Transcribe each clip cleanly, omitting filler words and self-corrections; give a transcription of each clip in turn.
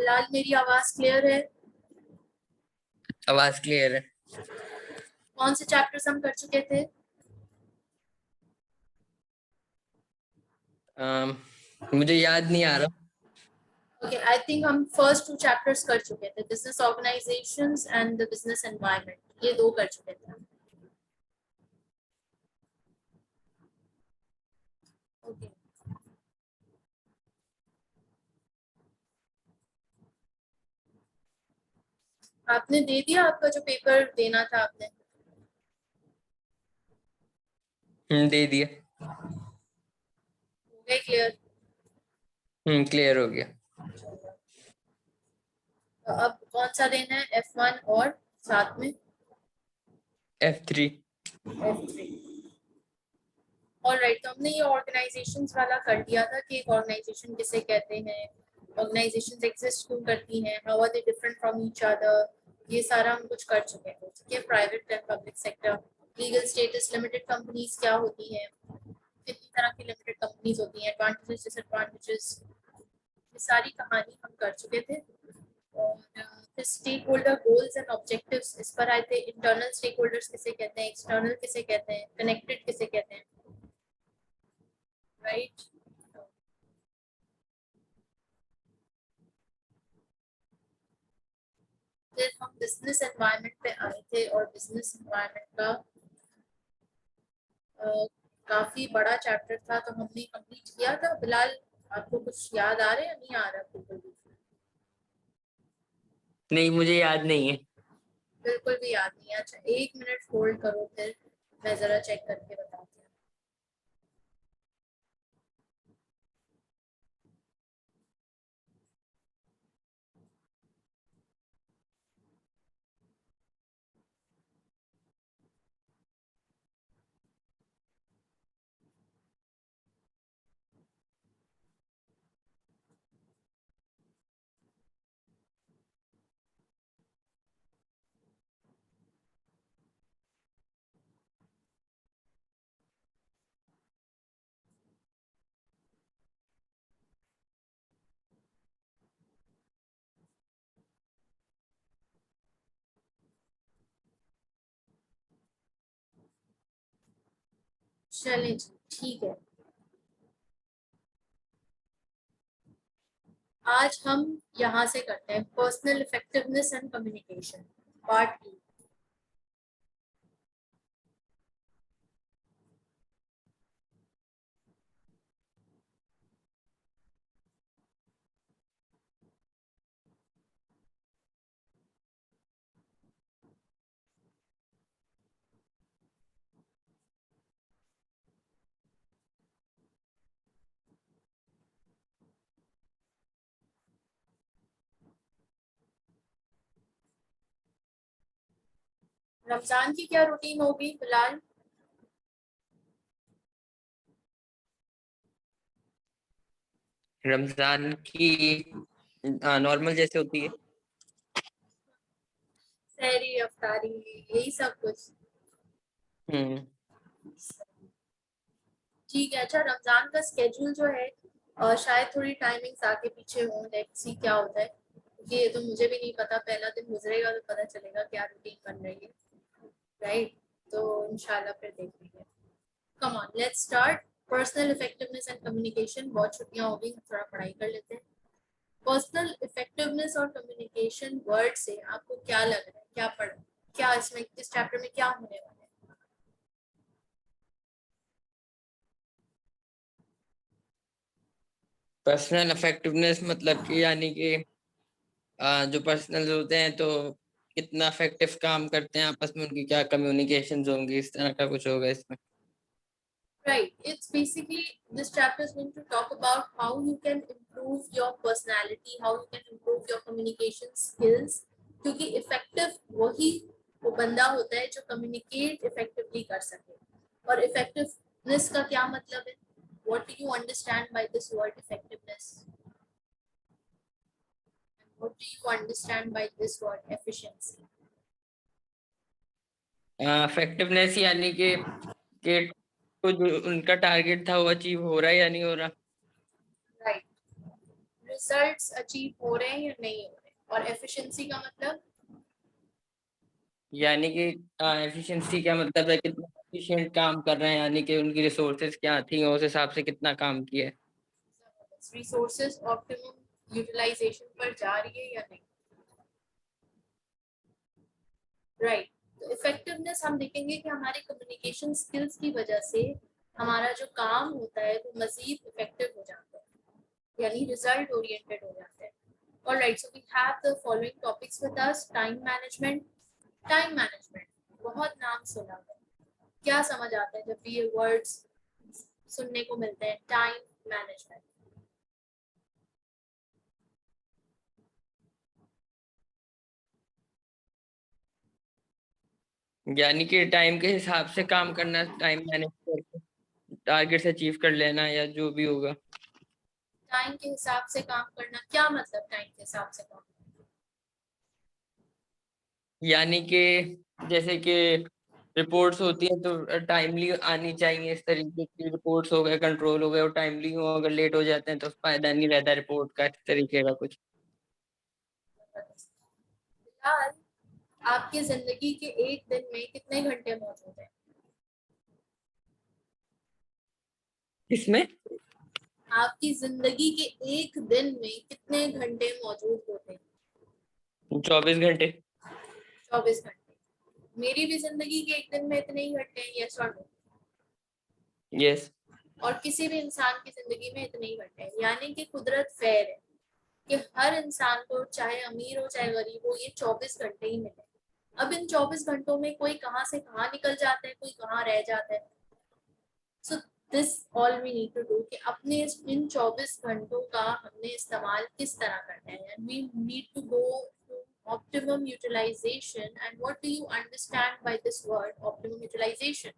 बिलाल, मेरी आवाज क्लियर है? आवाज क्लियर है। कौन से चैप्टर्स हम कर चुके थे? मुझे याद नहीं आ रहा। ओके, आई थिंक हम फर्स्ट 2 चैप्टर्स कर चुके थे, business organisations and the business environment, ये 2 कर चुके थे। ओके, आपने दे दिया आपका जो पेपर देना था आपने? दे दिया। हो गए क्लियर? क्लियर हो गया। तो अब कौन सा देना है, F1 और साथ में F3। F3? ऑलराइट, तो हमने ये ऑर्गेनाइजेशंस वाला कर दिया था कि एक ऑर्गेनाइजेशन किसे कहते हैं, ऑर्गेनाइजेशंस एग्जिस्ट क्यों करती हैं, how are they different from each other, ये सारा हम कुछ कर चुके हैं। ठीक है, private and public sector, legal status, limited companies क्या होती हैं, कितनी तरह की लिमिटेड कंपनीज होती हैं, एडवांटेजेस डिसएडवांटेजेस, ये सारी कहानी हम कर चुके थे। और फिर stakeholder goals and objectives, इस पर आए थे। इंटरनल स्टेक होल्डर्स किसे कहते हैं, एक्सटर्नल किसे कहते हैं, कनेक्टेड किसे कहते हैं, राइट? फिर हम बिजनेस एनवायरनमेंट पे आए थे और बिजनेस एनवायरनमेंट का काफी बड़ा चैप्टर था, तो हमने कंप्लीट किया था। बिलाल, आपको कुछ याद आ रहा है या नहीं आ रहा? बिल्कुल भी नहीं, मुझे याद नहीं है। बिल्कुल भी याद नहीं है। अच्छा, 1 मिनट होल्ड करो, फिर मैं जरा चेक करके बताती हूँ। चलिए जी, ठीक है। आज हम यहाँ से करते हैं personal effectiveness and communication, part E. Ramzan की क्या रूटीन होगी फिलहाल? रमजान की नॉर्मल जैसे होती है। सहरी, अफ्तारी, यही सब कुछ? हम्म ठीक है। अच्छा, रमजान का स्केड्यूल जो है शायद थोड़ी टाइमिंग्स आगे पीछे हों, लेट्स सी क्या होता है, क्योंकि ये तो मुझे भी नहीं पता। पहला दिन गुजरेगा तो पता चलेगा क्या रूटीन बन रही है, राइट? तो इंशाल्लाह फिर देख लेंगे। Come on, let's start. Personal effectiveness and communication, बहुत छुट्टियां हो गई, थोड़ा पढ़ाई कर लेते हैं। पर्सनल इफेक्टिवनेस और कम्युनिकेशन वर्ड से आपको क्या लग रहा है, क्या पढ़, क्या इसमें, इस चैप्टर में क्या होने वाला है? पर्सनल इफेक्टिवनेस मतलब कि यानी कि जो पर्सनल होते हैं तो कितना इफेक्टिव काम करते हैं आपस में, उनकी क्या कम्युनिकेशंस होंगी, इस तरह का कुछ होगा इसमें। Right. It's basically, this chapter is going to talk about how you can improve your personality, how you can improve your communication skills. क्योंकि effective वही वो बंदा होता है जो communicate effectively कर सके। और effectiveness का क्या मतलब है? What do you understand by this word effectiveness? And what do you understand by this word efficiency? Effectiveness यानी कि तो जो उनका टारगेट था वो अचीव हो रहा है या नहीं हो रहा। Right. रिजल्ट्स अचीव हो रहे हैं या नहीं हो रहे हैं। और एफिशिएंसी का मतलब यानी कि एफिशिएंसी क्या मतलब है, कितना एफिशिएंट काम कर रहे हैं, यानी कि उनकी रिसोर्सेज क्या थी और उस हिसाब से कितना काम किया है। रिसोर्सेज ऑप्टिमम यूटिलाइजेशन पर जा रही है या नहीं, राइट। तो इफेक्टिवनेस हम देखेंगे कि हमारे कम्युनिकेशन स्किल्स की वजह से हमारा जो काम होता है वो मजीद इफेक्टिव हो जाता है, यानी रिजल्ट ओरिएंटेड हो जाता है। Alright, so we have the following topics with us. Time management. Time management बहुत नाम सुना है, क्या समझ आता है जब भी ये वर्ड्स सुनने को मिलते हैं? Time management. यानी कि टाइम के हिसाब से काम करना, टाइम मैनेज करके टारगेट्स अचीव कर लेना या जो भी होगा। टाइम के हिसाब से काम करना, क्या मतलब टाइम के हिसाब से काम? यानी कि जैसे कि रिपोर्ट्स होती है तो टाइमली आनी चाहिए, इस तरीके की रिपोर्ट्स हो गए, कंट्रोल हो गए, और टाइमली हो, अगर लेट हो जाते हैं तो फायदा नहीं रहता रिपोर्ट का, इस तरीके का कुछ। फिलहाल आपकी जिंदगी के एक दिन में कितने घंटे मौजूद हैं? इसमें आपकी जिंदगी के एक दिन में कितने घंटे मौजूद होते हैं? 24 घंटे। 24 घंटे। मेरी भी जिंदगी के एक दिन में इतने ही घंटे हैं, यस और नो? यस। और किसी भी इंसान की जिंदगी में इतने ही घंटे हैं, यानी कि कुदरत फेयर है कि हर इंसान को, चाहे अमीर हो चाहे गरीब हो, ये 24 घंटे ही मिले। अब इन 24 घंटों में कोई कहाँ से कहाँ निकल जाता है, कोई कहाँ रह जाता है। So this all we need to do कि अपने इन 24 घंटों का हमने इस्तेमाल किस तरह करना है, and we need to go to optimum utilization. And what do you understand by this word optimum utilization?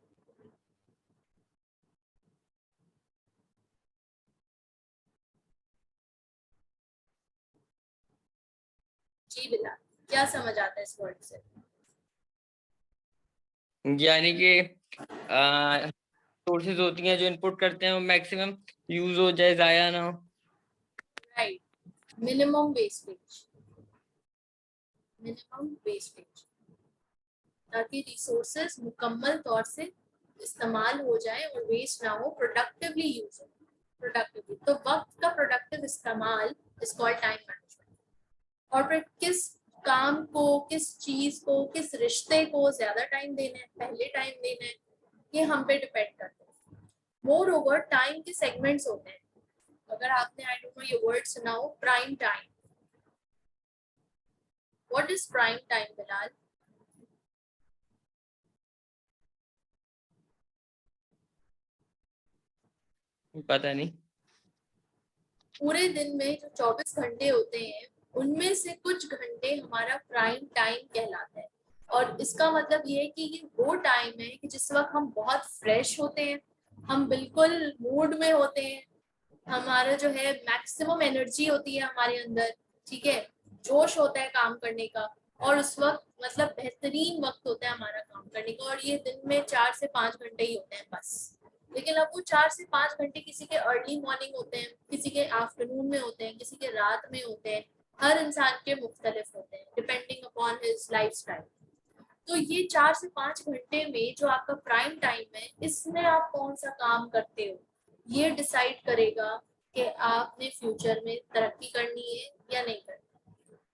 जी बिल्ला, क्या समझ आता है इस वर्ड से? यानी कि सोर्सेज होती हैं जो इनपुट करते हैं, वो मैक्सिमम यूज हो जाए, जाया ना हो। Right, minimum wastage. Minimum wastage, ताकि रिसोर्सेज मुकम्मल तौर से इस्तेमाल हो जाए और वेस्ट ना हो, प्रोडक्टिवली यूज हो। प्रोडक्टिवली, तो वक्त का प्रोडक्टिव इस्तेमाल इज कॉल्ड टाइम मैनेजमेंट। और फिर किस काम को, किस चीज को, किस रिश्ते को ज्यादा टाइम देना है, पहले टाइम देना है, ये हम पे डिपेंड करता है। मोर ओवर टाइम के सेगमेंट्स होते हैं। अगर आपने, आई डोंट नो, ये वर्ड सुना हो, prime time. What is prime time Bilal? पता नहीं। पूरे दिन में जो 24 घंटे होते हैं, उनमें से कुछ घंटे हमारा प्राइम टाइम कहलाता है। और इसका मतलब ये है कि ये वो टाइम है कि जिस वक्त हम बहुत फ्रेश होते हैं, हम बिल्कुल मूड में होते हैं, हमारा जो है मैक्सिमम एनर्जी होती है हमारे अंदर, ठीक है, जोश होता है काम करने का। और उस वक्त मतलब बेहतरीन वक्त होता है हमारा काम करने का। और ये दिन में 4 से 5 घंटे ही होते हैं बस। लेकिन अब वो 4 से 5 घंटे किसी के अर्ली मॉर्निंग होते हैं, किसी के आफ्टरनून में होते हैं, किसी के रात में होते हैं। हर इंसान के मुख्तलिफ होते हैं depending upon his life style. तो ये 4 से 5 घंटे में जो आपका प्राइम टाइम है, इसमें आप कौन सा काम करते हो, ये डिसाइड करेगा कि आपने फ्यूचर में तरक्की करनी है या नहीं करनी।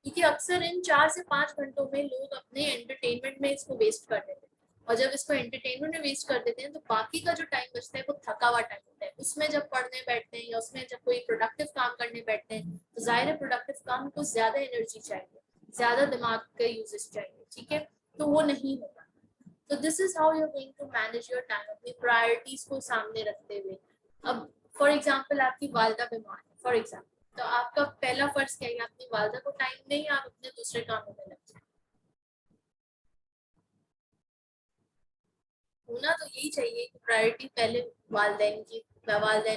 क्योंकि अक्सर इन 4 से 5 घंटों में लोग अपने एंटरटेनमेंट में इसको वेस्ट कर देते हैं। और जब इसको एंटरटेनमेंट में वेस्ट कर देते हैं, तो बाकी का जो टाइम बचता है वो थका हुआ टाइम होता है। उसमें जब पढ़ने बैठते हैं या उसमें जब कोई प्रोडक्टिव काम करने बैठते हैं, तो जाहिर है प्रोडक्टिव काम को ज्यादा एनर्जी चाहिए, ज्यादा दिमाग का यूजेस चाहिए, ठीक है, तो वो नहीं होगा। तो this is how you are going to manage your time, अपनी प्रायोरिटीज को सामने रखते हुए। अब फॉर एग्जाम्पल आपकी वालदा बीमार है, फॉर एग्जाम्पल, तो आपका पहला फर्ज क्या है? अपनी वालदा को टाइम दें या आप अपने दूसरे कामों में लग जाए? होना तो यही चाहिए कि प्रायोरिटी पहले वालदैन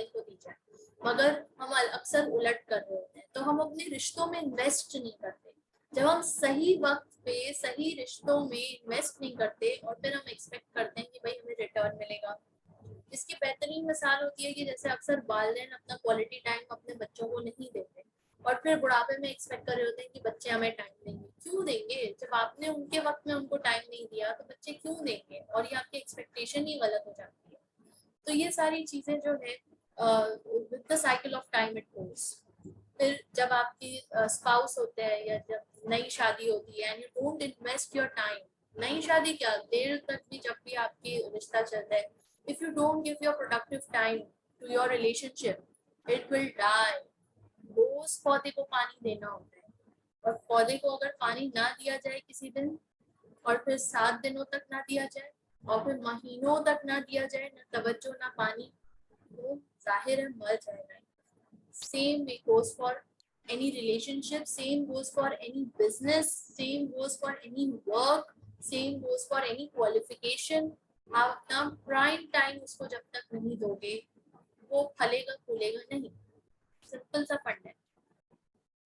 को दी जाए। मगर हम अक्सर उलट कर रहे होते हैं, तो हम अपने रिश्तों में इन्वेस्ट नहीं करते। जब हम सही वक्त पे सही रिश्तों में इन्वेस्ट नहीं करते और फिर हम एक्सपेक्ट करते हैं कि भाई हमें रिटर्न मिलेगा। इसकी बेहतरीन मिसाल होती है कि जैसे अक्सर वालिदैन अपना क्वालिटी टाइम अपने बच्चों को नहीं देते। और फिर बुढ़ापे में एक्सपेक्ट कर रहे होते हैं कि बच्चे हमें टाइम देंगे। क्यों देंगे? जब आपने उनके वक्त में उनको टाइम नहीं दिया तो बच्चे क्यों देंगे? और ये आपकी एक्सपेक्टेशन ही गलत हो जाती है। तो ये सारी चीजें जो है with the cycle of time it goes. फिर जब आपकी स्पाउस होते हैं या जब नई शादी होती है and you don't invest your time, नई शादी क्या, देर तक भी जब भी आपकी रिश्ता चलता है, if you don't give your productive time to your relationship it will die. रोज पौधे को पानी देना होता है, और पौधे को अगर पानी ना दिया जाए किसी दिन, और फिर 7 दिनों तक ना दिया जाए, और फिर महीनों तक ना दिया जाए, ना तवज्जो ना पानी, वो जाहिर है मर जाएगा। Same way goes for any relationship, same goes for any business, same goes for any work, same goes for any qualification. आप अपना प्राइम टाइम उसको जब तक नहीं दोगे वो फलेगा फूलेगा नहीं। सिंपल सा फंड है।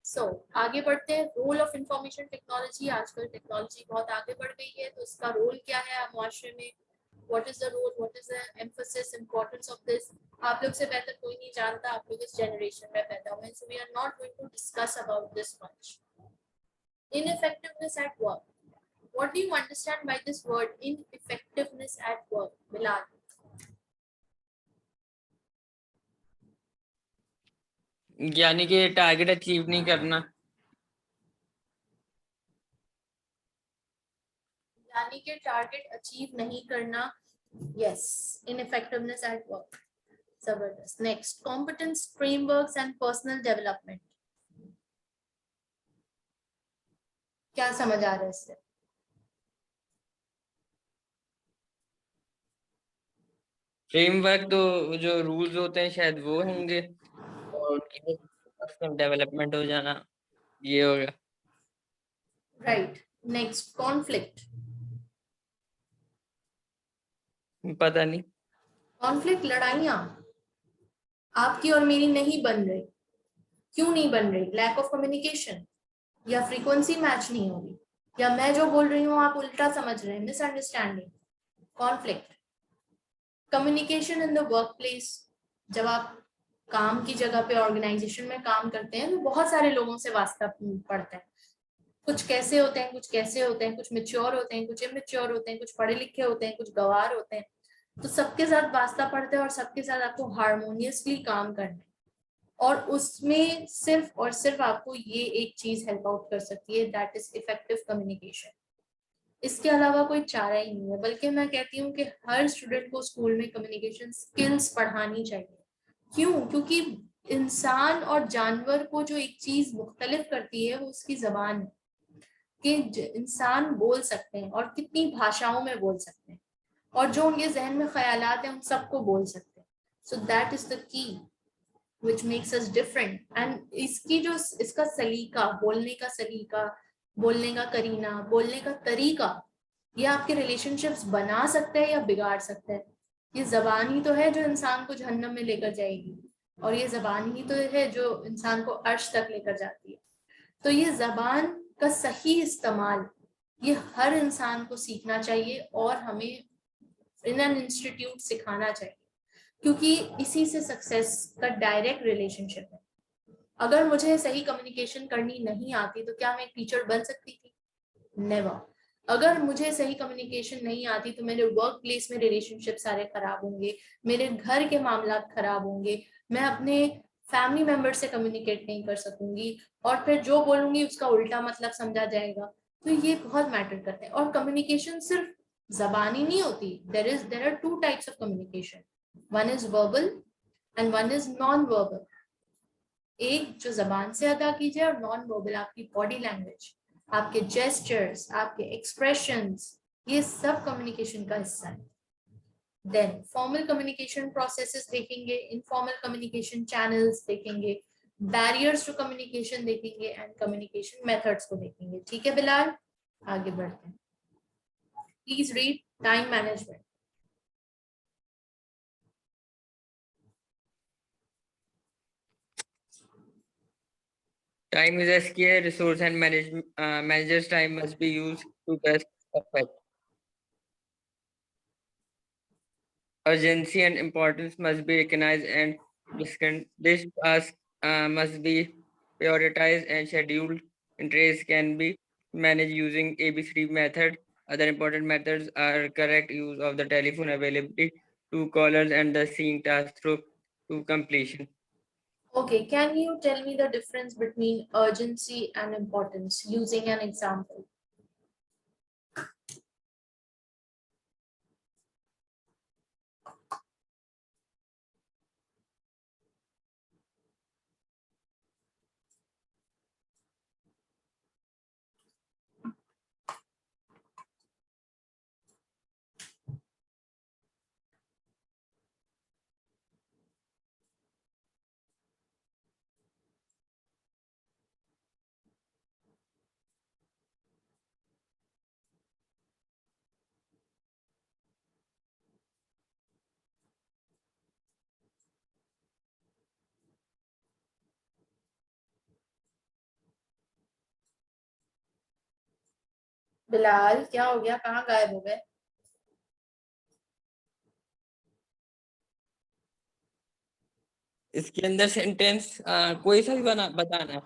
सो आगे बढ़ते हैं। Role of information technology. आजकल टेक्नोलॉजी बहुत आगे बढ़ गई है, तो इसका रोल क्या है मुआशरे में? What is the role, what is the emphasis, importance of this? आप लोग से बेहतर कोई नहीं जानता, आप लोग इस जनरेशन में पैदा हुए हैं, so we are not going to discuss about this much. Ineffectiveness at work. What do you understand by this word ineffectiveness at work? Bilal. यानी कि टारगेट अचीव नहीं करना। यानी कि टारगेट अचीव नहीं करना। Yes, ineffectiveness at work. जबरदस्त। Next, competence frameworks and personal development. क्या समझ आ रहा है इससे? फ्रेमवर्क तो जो रूल्स होते हैं शायद वो होंगे, और उनकी पर्सनल डेवलपमेंट हो जाना ये होगा। राइट। Next, conflict. पता नहीं। कॉन्फ्लिक्ट, लड़ाइयाँ आपकी और मेरी नहीं बन रही। क्यों नहीं बन रही? लैक ऑफ कम्युनिकेशन, या फ्रीक्वेंसी मैच नहीं होगी, या मैं जो बोल रही हूँ आप उल्टा समझ रहे हैं, misunderstanding, conflict. Communication in the work place. जब आप काम की जगह पे ऑर्गेनाइजेशन में काम करते हैं तो बहुत सारे लोगों से वास्ता पड़ता है। कुछ कैसे होते हैं, कुछ कैसे होते हैं, कुछ मेच्योर होते हैं, कुछ इमेच्योर होते हैं, कुछ पढ़े लिखे होते हैं, कुछ गंवार होते हैं। तो सबके साथ वास्ता पड़ता है और सबके साथ आपको हार्मोनियसली काम करना है। और उसमें सिर्फ और सिर्फ आपको ये एक चीज हेल्प आउट कर सकती है, दैट इज इफेक्टिव कम्युनिकेशन। इसके अलावा कोई चारा ही नहीं है। बल्कि मैं कहती हूँ कि हर स्टूडेंट को स्कूल में कम्युनिकेशन स्किल्स पढ़ानी चाहिए। क्यों? क्योंकि इंसान और जानवर को जो एक चीज मुख्तलिफ करती है वो उसकी जबान है, कि इंसान बोल सकते हैं और कितनी भाषाओं में बोल सकते हैं, और जो उनके जहन में ख्यालात हैं उन सबको बोल सकते हैं। So that is the key which makes us different। and इसकी जो इसका सलीका, बोलने का सलीका, बोलने का करीना, बोलने का तरीका, ये आपके रिलेशनशिप्स बना सकता है या बिगाड़ सकता है। ये जबान ही तो है जो इंसान को जहन्नम में लेकर जाएगी, और ये जबान ही तो है जो इंसान को अर्श तक लेकर जाती है। तो ये जबान का सही इस्तेमाल ये हर इंसान को सीखना चाहिए, और हमें इन एन इंस्टीट्यूट सिखाना चाहिए, क्योंकि इसी से सक्सेस का डायरेक्ट रिलेशनशिप है। अगर मुझे सही कम्युनिकेशन करनी नहीं आती तो क्या मैं एक टीचर बन सकती थी? नेवर। अगर मुझे सही कम्युनिकेशन नहीं आती तो मेरे वर्क प्लेस में रिलेशनशिप सारे खराब होंगे, मेरे घर के मामला खराब होंगे, मैं अपने फैमिली मेंबर से कम्युनिकेट नहीं कर सकूंगी, और फिर जो बोलूंगी उसका उल्टा मतलब समझा जाएगा। तो ये बहुत मैटर करते हैं। और कम्युनिकेशन सिर्फ जबानी नहीं होती। There are two types of communication, one is verbal and one is non verbal. एक जो जबान से अदा की जाए, और नॉन वर्बल आपकी बॉडी लैंग्वेज, आपके जेस्चर्स, आपके एक्सप्रेशंस, ये सब कम्युनिकेशन का हिस्सा है। देन फॉर्मल कम्युनिकेशन प्रोसेसेस देखेंगे, इनफॉर्मल कम्युनिकेशन चैनल्स देखेंगे, बैरियर्स टू कम्युनिकेशन देखेंगे, एंड कम्युनिकेशन मेथड्स को देखेंगे। ठीक है बिलाल, आगे बढ़ते हैं। Please read time management. Time is a scarce resource and manager's time must be used to best effect. Urgency and importance must be recognized and this task must be prioritized and scheduled. Interest can be managed using ABCD method. Other important methods are correct use of the telephone availability to callers and the seeing task through to completion. Okay, can you tell me the difference between urgency and importance using an example? Bilal क्या हो गया, कहाँ गायब हो गए? इसके अंदर sentence कोई सा भी बताना है।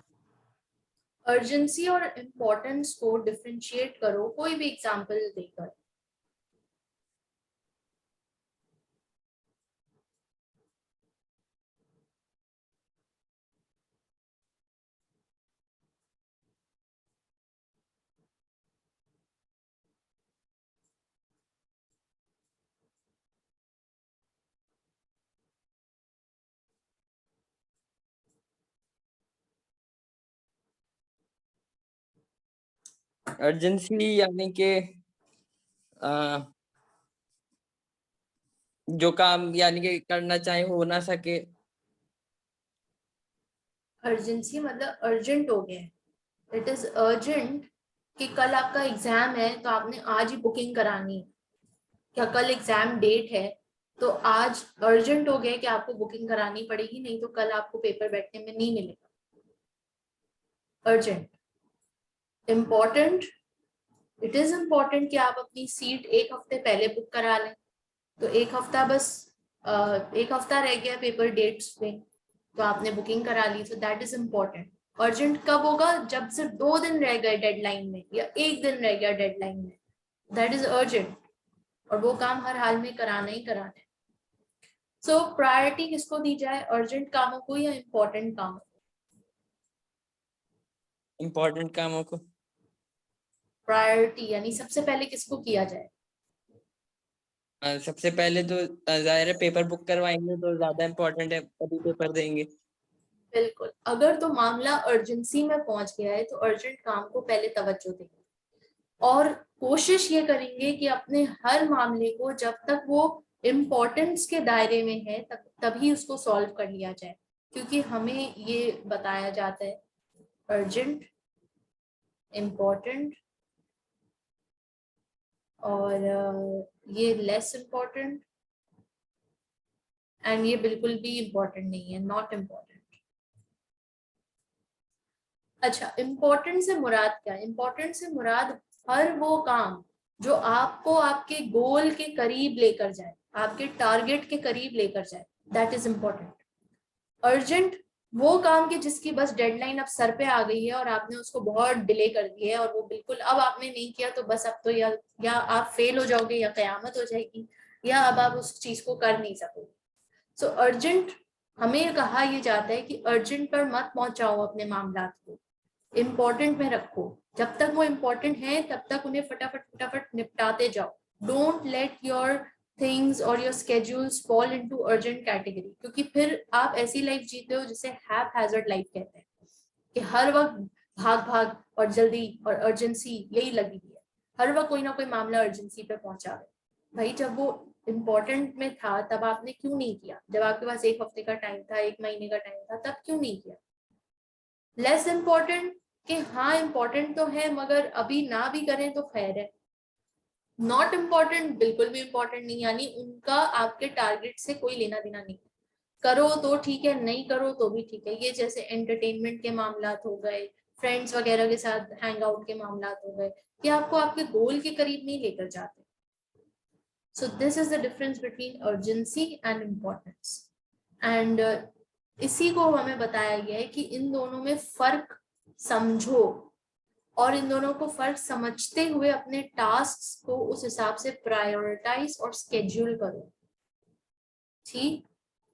अर्जेंसी और इम्पोर्टेंस को डिफरेंशिएट करो कोई भी एग्जांपल देकर। अर्जेंसी यानी कि जो काम यानी कि करना चाहे हो ना सके। अर्जेंसी मतलब अर्जेंट हो गया, इट इज अर्जेंट कि कल आपका एग्जाम है तो आपने आज ही बुकिंग करानी है, क्या कल एग्जाम डेट है तो आज अर्जेंट हो गया कि आपको बुकिंग करानी पड़ेगी, नहीं तो कल आपको पेपर बैठने में नहीं मिलेगा। Urgent. Important, it is important कि आप अपनी सीट एक हफ्ते पहले बुक करा लें, तो एक हफ्ता बस एक हफ्ता रह गया पेपर डेट्स में तो आपने बुकिंग करा ली, तो दैट इज इम्पोर्टेंट। अर्जेंट कब होगा? जब सिर्फ 2 दिन रह गए डेडलाइन में या 1 दिन रह गया डेडलाइन में, दैट इज अर्जेंट, और वो काम हर हाल में कराना ही कराना है। सो प्रायोरिटी किसको दी जाए, अर्जेंट कामों को या इम्पोर्टेंट कामों को? इम्पोर्टेंट कामों को। प्रायोरिटी यानी सबसे पहले किसको किया जाए? सबसे पहले तो जाहिर है पेपर बुक करवाएंगे तो ज्यादा इम्पोर्टेंट है, तभी पेपर देंगे। बिल्कुल, अगर तो मामला अर्जेंसी में पहुंच गया है तो अर्जेंट काम को पहले तवज्जो देंगे और कोशिश ये करेंगे कि अपने हर मामले को जब तक वो इम्पोर्टेंस के दायरे में है तभी उसको सॉल्व कर लिया जाए, क्योंकि हमें ये बताया जाता है अर्जेंट, इम्पोर्टेंट और ये लेस इम्पोर्टेंट एंड ये बिल्कुल भी इम्पोर्टेंट नहीं है, नॉट इम्पोर्टेंट। अच्छा, इम्पोर्टेंट से मुराद क्या है? इम्पोर्टेंट से मुराद हर वो काम जो आपको आपके गोल के करीब लेकर जाए, आपके टारगेट के करीब लेकर जाए, दैट इज इम्पोर्टेंट। अर्जेंट वो काम की जिसकी बस डेडलाइन अब सर पे आ गई है और आपने उसको बहुत डिले कर दिया है और वो बिल्कुल अब आपने नहीं किया तो बस अब तो या आप फेल हो जाओगे या कयामत हो जाएगी या अब आप उस चीज को कर नहीं सकोगे। सो अर्जेंट, हमें कहा यह जाता है कि अर्जेंट पर मत पहुंचाओ अपने मामलात को, इम्पोर्टेंट में रखो। जब तक वो इम्पोर्टेंट है तब तक उन्हें फटाफट फटाफट निपटाते जाओ। डोंट लेट योर थिंग्स और your schedules fall into urgent category, क्योंकि फिर आप ऐसी लाइफ जीते हो जिसे हैज़ार्ड लाइफ कहते हैं कि हर वक्त भाग भाग और जल्दी और अर्जेंसी यही लगी हुई है, हर वक्त कोई ना कोई मामला अर्जेंसी पे पहुंचा है। भाई जब वो इम्पोर्टेंट में था तब आपने क्यों नहीं किया? जब आपके पास 1 हफ्ते का टाइम था, 1 महीने का टाइम था, तब क्यों नहीं किया? लेस इम्पोर्टेंट कि हाँ इम्पोर्टेंट तो है मगर अभी ना भी करें तो खैर है। नॉट इम्पोर्टेंट बिल्कुल भी इम्पोर्टेंट नहीं, यानी उनका आपके टारगेट से कोई लेना देना नहीं, करो तो ठीक है, नहीं करो तो भी ठीक है। ये जैसे एंटरटेनमेंट के मामलात हो गए, फ्रेंड्स वगैरह के साथ हैंग आउट के मामलात हो गए, ये आपको आपके गोल के करीब नहीं लेकर जाते। So this is the difference between urgency and importance. And इसी को हमें बताया गया है कि इन दोनों में फर्क समझो और इन दोनों को फर्क समझते हुए अपने टास्क्स को उस हिसाब से प्रायोरिटाइज और स्केड्यूल करो। ठीक,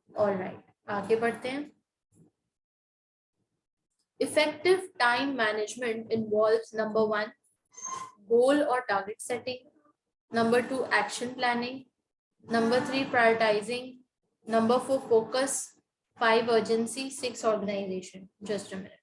ऑलराइट, आगे बढ़ते हैं। Effective time management involves number 1 goal or target setting, number 2 action planning, number 3 prioritizing, number 4 focus, 5 urgency, 6 organization. Just a minute.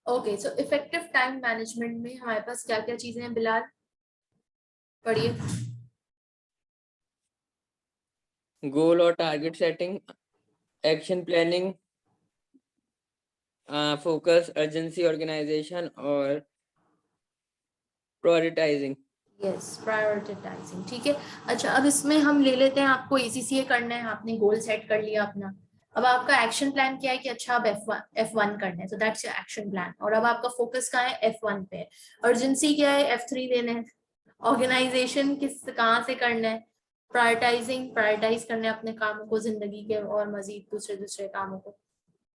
Okay, so effective time management में हमारे पास क्या क्या चीजें हैं बिलाल, पढ़िए। गोल और target setting, action planning, focus, urgency, organisation और prioritising. Yes, prioritising, ठीक है। अच्छा, अब इसमें हम ले लेते हैं, आपको एसीसीए करना है, आपने गोल सेट कर लिया अपना। अब आपका एक्शन प्लान क्या है कि अच्छा अब F1 करना है, तो दैट्स योर एक्शन प्लान। और अब आपका फोकस कहाँ है, F1 पे है। अर्जेंसी क्या है, F3 देना है। ऑर्गेनाइजेशन किस कहाँ से करना है, प्रायोरिटाइज करना है अपने कामों को, जिंदगी के और मजीद दूसरे दूसरे कामों को।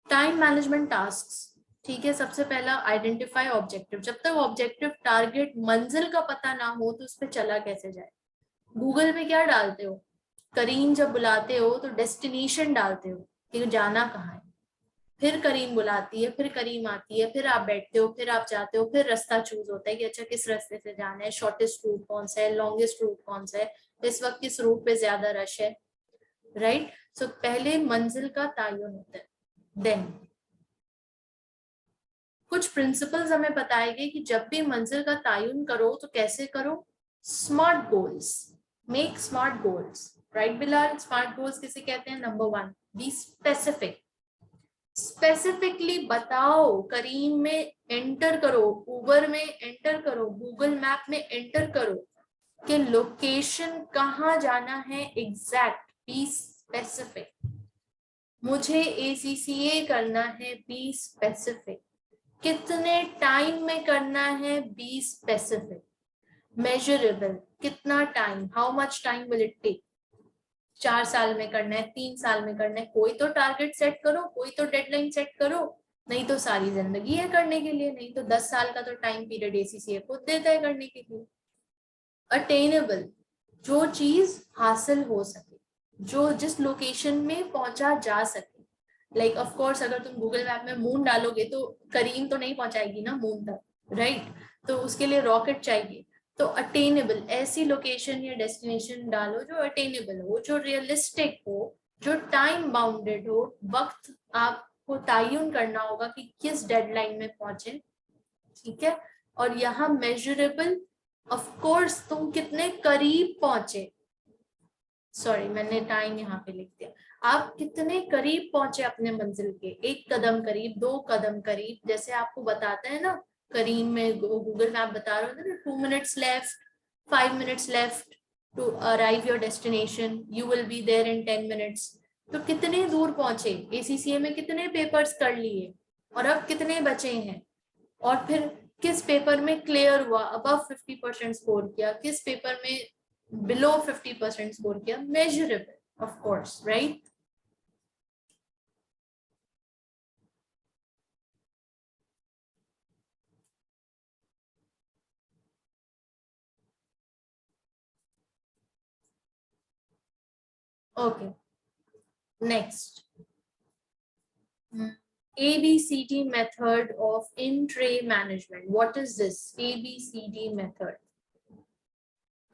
टाइम मैनेजमेंट टास्क, ठीक है। सबसे पहला आइडेंटिफाई ऑब्जेक्टिव। जब तक ऑब्जेक्टिव, टारगेट, मंजिल का पता ना हो तो उस पर चला कैसे जाए। गूगल में क्या डालते हो, करीम जब बुलाते हो तो डेस्टिनेशन डालते हो कि जाना कहाँ है, फिर करीम बुलाती है, फिर करीम आती है, फिर आप बैठते हो, फिर आप जाते हो, फिर रास्ता चूज होता है कि अच्छा किस रास्ते से जाना है, शॉर्टेस्ट रूट कौन सा है, लॉन्गेस्ट रूट कौन सा है, इस वक्त किस रूट पे ज्यादा रश है, राइट। सो पहले मंजिल का तयन होता है। देन कुछ प्रिंसिपल्स हमें बताए गए कि जब भी मंजिल का तयन करो तो कैसे करो, smart goals, make smart goals, right Bilal. Smart goals किसे कहते हैं, नंबर 1 बी स्पेसिफिक, स्पेसिफिकली बताओ। करीम में एंटर करो, उबर में एंटर करो, गूगल मैप में एंटर करो कि लोकेशन कहाँ जाना है, एग्जैक्ट, बी स्पेसिफिक। मुझे ACCA करना है, बी स्पेसिफिक। कितने टाइम में करना है, बी स्पेसिफिक। मेजरेबल, कितना time, how much time will it take. 4 साल में करना है, 3 साल में करना है, कोई तो टारगेट सेट करो, कोई तो डेडलाइन सेट करो, नहीं तो सारी जिंदगी है करने के लिए, नहीं तो 10 साल का तो टाइम पीरियड ACCA खुद देता है करने के लिए। अटेनेबल, जो चीज हासिल हो सके, जो जिस लोकेशन में पहुंचा जा सके। लाइक ऑफ कोर्स अगर तुम गूगल मैप में मून डालोगे तो करीम तो नहीं पहुंचाएगी ना मून तक, राइट। तो उसके लिए रॉकेट चाहिए। तो अटेनेबल, ऐसी लोकेशन या डेस्टिनेशन डालो जो अटेनेबल हो, जो रियलिस्टिक हो, जो टाइम बाउंडेड हो, वक्त आपको तयन करना होगा कि किस डेडलाइन में पहुंचे, ठीक है। और यहाँ मेजरेबल, ऑफ कोर्स तुम कितने करीब पहुंचे, सॉरी मैंने टाइम यहाँ पे लिख दिया, आप कितने करीब पहुंचे अपने मंजिल के, 1 कदम करीब, 2 कदम करीब, जैसे आपको बताता है ना करीम में, गूगल मैप बता रहे होते ना 2 minutes left, 5 minutes left to arrive your destination, you will be there in 10 minutes। तो कितने दूर पहुंचे, ACCA में कितने पेपर्स कर लिए और अब कितने बचे हैं, और फिर किस पेपर में क्लियर हुआ, अबव 50% स्कोर किया, किस पेपर में बिलो 50% स्कोर किया, measurable of course, right. Okay, next, ABCD method of in-tray management. What is this ABCD method?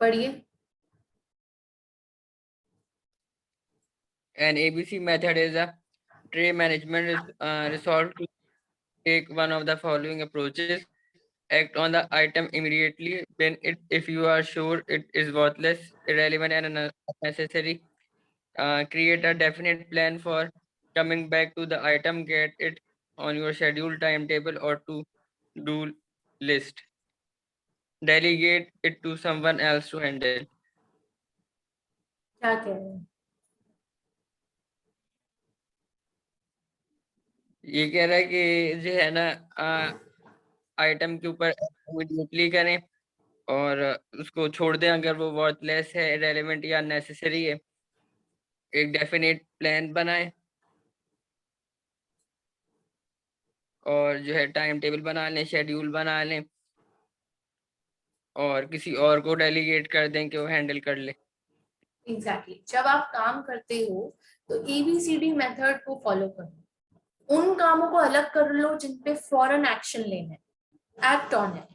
पढ़िए। An ABC method is a tray management resolved to take one of the following approaches. Act on the item immediately when if you are sure it is worthless, irrelevant and unnecessary. create a definite plan for coming back to the item. Get it on your schedule, timetable, or to-do list. Delegate it to someone else to handle. क्या कह रहे हैं? ये कह रहा है कि जो है ना आइटम के ऊपर इमीडिएटली करें और उसको छोड़ दें अगर वो वर्थलेस है, रेलेवेंट या नेसेसरी है। एक डेफिनेट प्लान बनाएं और जो है टाइम टेबल बना लें, शेड्यूल बना लें और किसी और को डेलीगेट कर दें कि वो हैंडल कर ले। एग्जैक्टली जब आप काम करते हो तो ABCD मेथड को फॉलो करो। उन कामों को अलग कर लो जिन पे फौरन एक्शन लेना है, एक्ट ऑन है।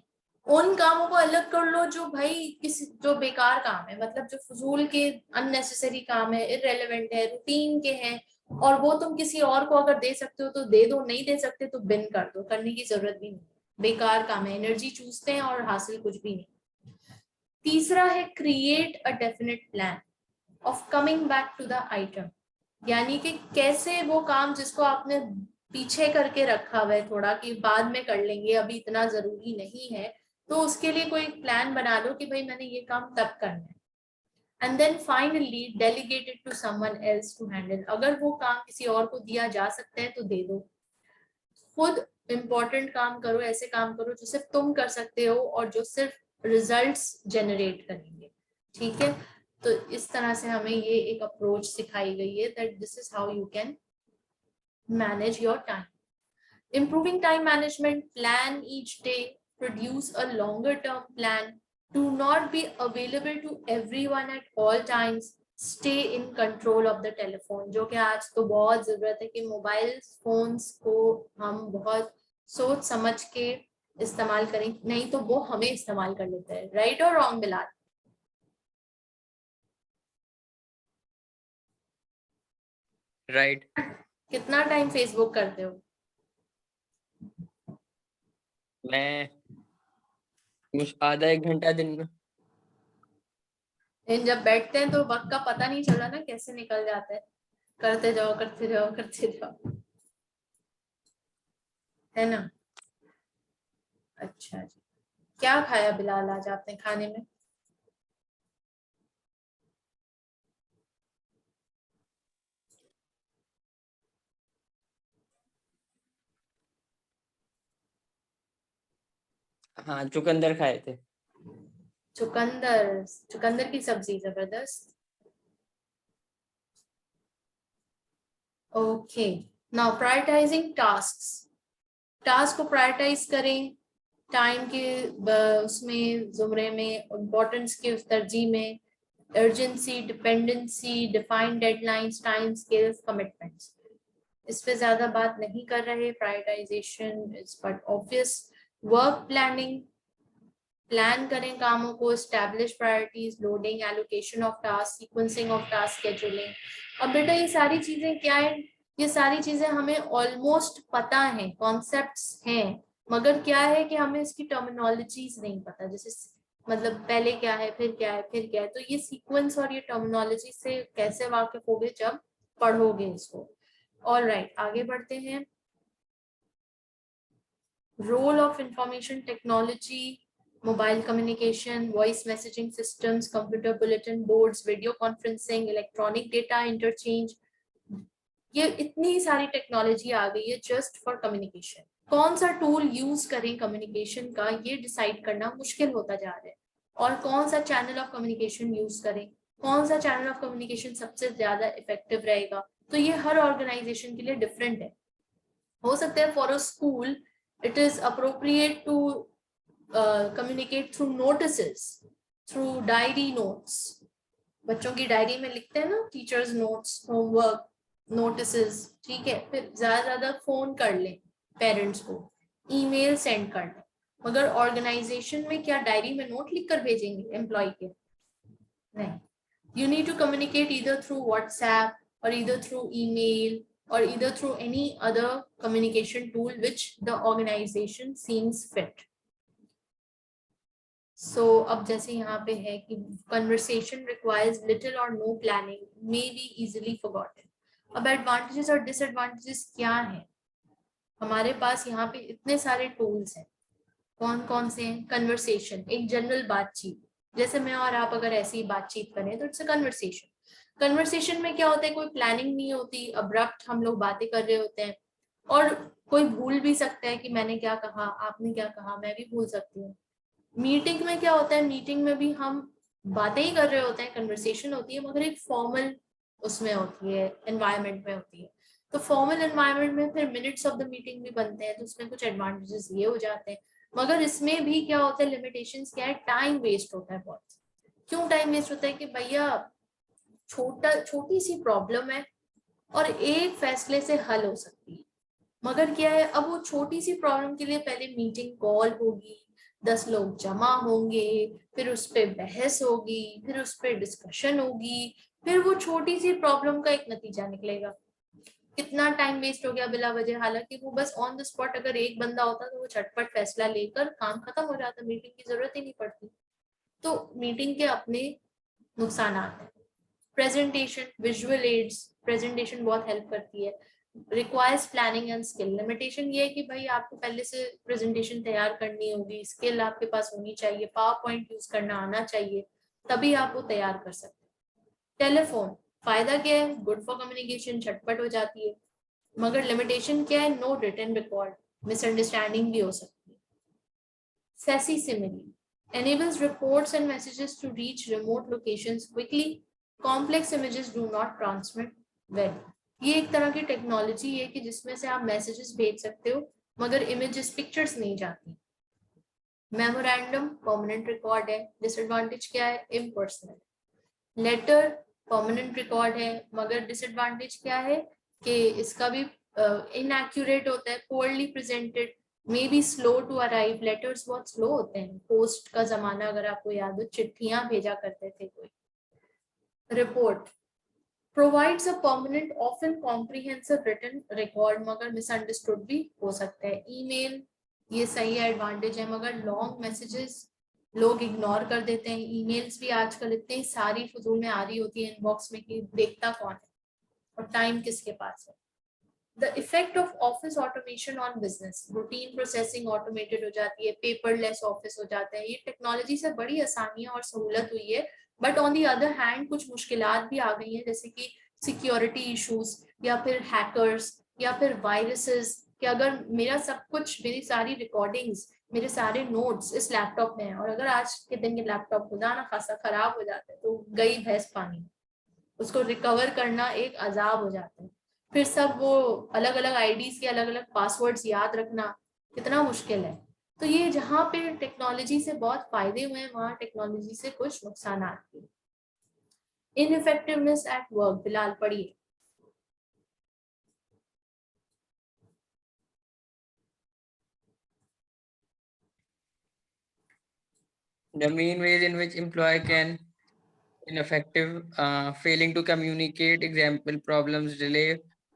उन कामों को अलग कर लो जो भाई जो बेकार काम है, मतलब जो फजूल के अननेसेसरी काम है, इररेलेवेंट है, रूटीन के हैं, और वो तुम किसी और को अगर दे सकते हो तो दे दो, नहीं दे सकते तो बिन कर दो, करने की जरूरत भी नहीं, बेकार काम है, एनर्जी चूसते हैं और हासिल कुछ भी नहीं। तीसरा है create a definite plan of coming back to the item, यानी कि कैसे वो काम जिसको आपने पीछे करके रखा हुआ है थोड़ा कि बाद में कर लेंगे, अभी इतना जरूरी नहीं है, तो उसके लिए कोई प्लान बना लो कि भाई मैंने ये काम तब करना है। And then finally delegate it to someone else to handle. अगर वो काम किसी और को दिया जा सकता है तो दे दो। खुद इंपॉर्टेंट काम करो, ऐसे काम करो जो सिर्फ तुम कर सकते हो और जो सिर्फ रिजल्ट्स जनरेट करेंगे। ठीक है, तो इस तरह से हमें ये एक अप्रोच सिखाई गई है that this is how you can manage your time. Improving time management, plan each day, produce a longer term plan, do not be available to everyone at all times, stay in control of the telephone, जो कि आज तो बहुत जरूरत है कि mobile phones को हम बहुत सोच समझ के इस्तेमाल करें, नहीं तो वो हमें इस्तेमाल कर लेते हैं। राइट और रॉन्ग बिलाल? राइट। कितना टाइम फेसबुक करते हो? मैं आधा एक घंटा दिन में। लेकिन जब बैठते हैं तो वक्त का पता नहीं चला ना कैसे निकल जाता है, करते जाओ करते जाओ करते जाओ, है ना? अच्छा जी, क्या खाया बिलाल आज आपने खाने में? हाँ, चुकंदर खाए थे। चुकंदर, चुकंदर की सब्जी, जबरदस्त। Okay, now prioritising tasks. Task को प्रायोरिटाइज करें टाइम के उसमें जुमरे में, इम्पोर्टेंस के उस तरजीह में, urgency, dependency, defined deadlines, time scales, commitments. इस पे ज्यादा बात नहीं कर रहे। Prioritisation is but obvious. Work planning, plan करें कामों को, establish priorities, loading, allocation of task, sequencing of task, scheduling. अब बेटा ये सारी चीजें क्या है? ये सारी चीजें हमें ऑलमोस्ट पता है, कॉन्सेप्ट्स हैं, मगर क्या है कि हमें इसकी टर्मिनोलॉजीज नहीं पता, जैसे मतलब पहले क्या है, फिर क्या है, फिर क्या है। तो ये सीक्वेंस और ये टर्मिनोलॉजी से कैसे वाकिफ होगे? जब पढ़ोगे इसको। ऑलराइट, आगे बढ़ते हैं। Role of information technology, mobile communication, voice messaging systems, computer bulletin boards, video conferencing, electronic data interchange, ये इतनी सारी टेक्नोलॉजी आ गई है जस्ट फॉर कम्युनिकेशन। कौन सा टूल यूज करें कम्युनिकेशन का, ये डिसाइड करना मुश्किल होता जा रहा है। और कौन सा चैनल ऑफ कम्युनिकेशन यूज करें, कौन सा चैनल ऑफ कम्युनिकेशन सबसे ज्यादा इफेक्टिव रहेगा, तो ये हर ऑर्गेनाइजेशन के लिए डिफरेंट है। हो सकता है for a school it is appropriate to communicate through notices, through diary notes। बच्चों की डायरी में लिखते हैं ना टीचर्स नोट्स, होमवर्क, नोटिसेस। ठीक है, फिर ज्यादा फोन कर लें पेरेंट्स को, ईमेल सेंड कर लें, मगर ऑर्गेनाइजेशन में क्या डायरी में नोट लिख कर भेजेंगे एम्प्लॉय के? नहीं। You need to communicate either through WhatsApp or either through email or either through any other communication tool which the organization seems fit. अब जैसे यहाँ पे है कि conversation requires little or no planning, may be easily forgotten. अब advantages और disadvantages क्या हैं? हमारे पास यहाँ पे इतने सारे टूल्स हैं। कौन कौन से हैं? कन्वर्सेशन, एक जनरल बातचीत, जैसे मैं और आप अगर ऐसी बातचीत करें तो इट्स अ कन्वर्सेशन। कन्वर्सेशन में क्या होता है, कोई प्लानिंग नहीं होती, अब्रप्ट हम लोग बातें कर रहे होते हैं, और कोई भूल भी सकता है कि मैंने क्या कहा, आपने क्या कहा, मैं भी भूल सकती हूँ। मीटिंग में क्या होता है, मीटिंग में भी हम बातें ही कर रहे होते हैं, कन्वर्सेशन होती है, मगर एक फॉर्मल उसमें होती है, एनवायरनमेंट में होती है। तो फॉर्मल एनवायरनमेंट में फिर मिनट्स ऑफ द मीटिंग भी बनते हैं, तो उसमें कुछ एडवांटेजेस ये हो जाते हैं। मगर इसमें भी क्या होता है, लिमिटेशंस क्या है, टाइम वेस्ट होता है बहुत। क्यों टाइम वेस्ट होता है? कि भैया छोटी सी प्रॉब्लम है और एक फैसले से हल हो सकती है, मगर क्या है, अब वो छोटी सी प्रॉब्लम के लिए पहले मीटिंग कॉल होगी, 10 लोग जमा होंगे, फिर उस पर बहस होगी, फिर उस पर डिस्कशन होगी, फिर वो छोटी सी प्रॉब्लम का एक नतीजा निकलेगा। कितना टाइम वेस्ट हो गया बिला वजह। हालांकि वो बस ऑन द स्पॉट अगर एक बंदा होता तो वो झटपट फैसला लेकर काम खत्म हो जाता, मीटिंग की जरूरत ही नहीं पड़ती। तो मीटिंग के अपने नुकसान हैं। प्रेजेंटेशन, विजुअल एड्स, प्रेजेंटेशन बहुत हेल्प करती है। Requires planning and skill, limitation ये है कि भाई आपको पहले से प्रेजेंटेशन तैयार करनी होगी, स्किल आपके पास होनी चाहिए, पावर पॉइंट यूज करना आना चाहिए, तभी आप वो तैयार कर सकते हैं। टेलीफोन, फायदा क्या है, गुड फॉर कम्युनिकेशन, झटपट हो जाती है, मगर लिमिटेशन क्या है, नो रिटन रिकॉर्ड, मिसअंडरस्टैंडिंग भी हो सकती है। Facsimile enables reports and messages to reach remote locations quickly. Complex images do not transmit well. ये एक तरह की टेक्नोलॉजी है कि जिसमें से आप मैसेजेस भेज सकते हो, मगर इमेजेस, पिक्चर्स नहीं जाती। मेमोरेंडम परमानेंट रिकॉर्ड है, डिसएडवांटेज क्या है, इम्पर्सनल। लेटर परमानेंट रिकॉर्ड है, मगर डिसएडवांटेज क्या है कि इसका भी इनएक्यूरेट होता है, poorly presented, may be slow to arrive, letters बहुत स्लो होते हैं। पोस्ट का जमाना अगर आपको याद हो, चिट्ठियां भेजा करते थे कोई। Report provides a permanent often comprehensive written record, मगर मिसअंडरस्टूड भी हो सकता है। ईमेल, ये सही है, एडवांटेज है, मगर लॉन्ग मैसेजेस लोग इग्नोर कर देते हैं। ईमेल्स भी आजकल इतनी सारी फजूल में आ रही होती है इनबॉक्स में कि देखता कौन है, और टाइम किसके पास है। The effect of office automation on business, routine processing automated हो जाती है, paperless office हो जाता है। ये टेक्नोलॉजी से बड़ी आसानियां और सहूलत हुई है, but on the other hand कुछ मुश्किलात भी आ गई हैं, जैसे कि सिक्योरिटी इश्यूज, या फिर हैकर्स, या फिर वायरसेस, कि अगर मेरा सब कुछ, मेरी सारी रिकॉर्डिंग्स, मेरे सारे नोट्स इस लैपटॉप में है, और अगर आज के दिन ये लैपटॉप खुदा ना खासा खराब हो जाता है तो गई भैंस पानी, उसको रिकवर करना एक अजाब हो जाता है। फिर सब वो अलग अलग आईडीज के अलग अलग पासवर्ड्स याद रखना कितना मुश्किल है। तो ये जहाँ पे टेक्नोलॉजी से बहुत फायदे हुए हैं, वहाँ टेक्नोलॉजी से कुछ नुकसान आते हैं। इनइफेक्टिवनेस एट वर्क, बिलाल पढ़िए। The main ways in which employee can ineffective, failing to communicate, example problems, delay,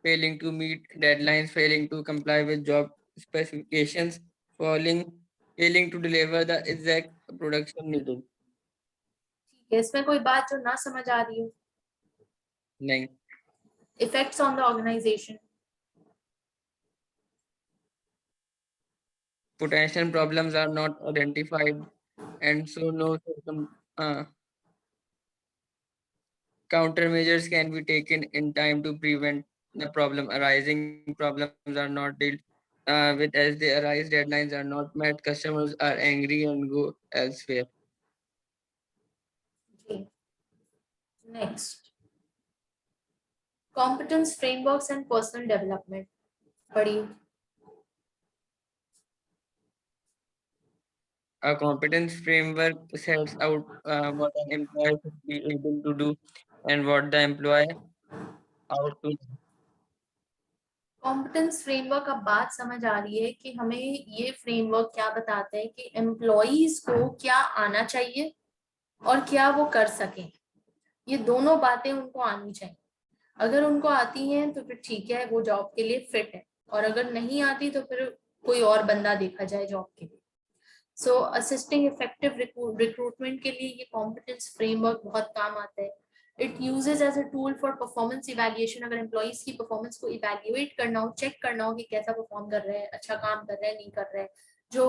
failing to meet deadlines, failing to comply with job specifications, failing to deliver the exact production needed. ठीक है, इसमें कोई बात जो ना समझ आ रही हो? नहीं. Effects on the organisation, Potential problems are not identified, and so no countermeasures can be taken in time to prevent the problem arising. Problems are not dealt with as they arise. Deadlines are not met. Customers are angry and go elsewhere. Next competence frameworks and personal development, पढ़िए। A competence framework sets out what an employee should be able to do and what the employee ought to do. Competence framework, अब बात समझ आ रही है कि हमें ये framework क्या बताता है कि एम्प्लॉइज को क्या आना चाहिए और क्या वो कर सकें। ये दोनों बातें उनको आनी चाहिए। अगर उनको आती हैं तो फिर ठीक है, वो जॉब के लिए फिट है, और अगर नहीं आती तो फिर कोई और बंदा देखा जाए जॉब के लिए। सो असिस्टिंग इफेक्टिव रिक्रूटमेंट के लिए ये कॉम्पिटेंस फ्रेमवर्क बहुत काम आता है. It uses as a tool for performance evaluation. अगर एम्प्लॉइज की परफॉर्मेंस को इवैल्यूएट करना हो, चेक करना हो कि कैसा परफॉर्म कर रहा है, अच्छा काम कर रहा है, नहीं कर रहा है, जो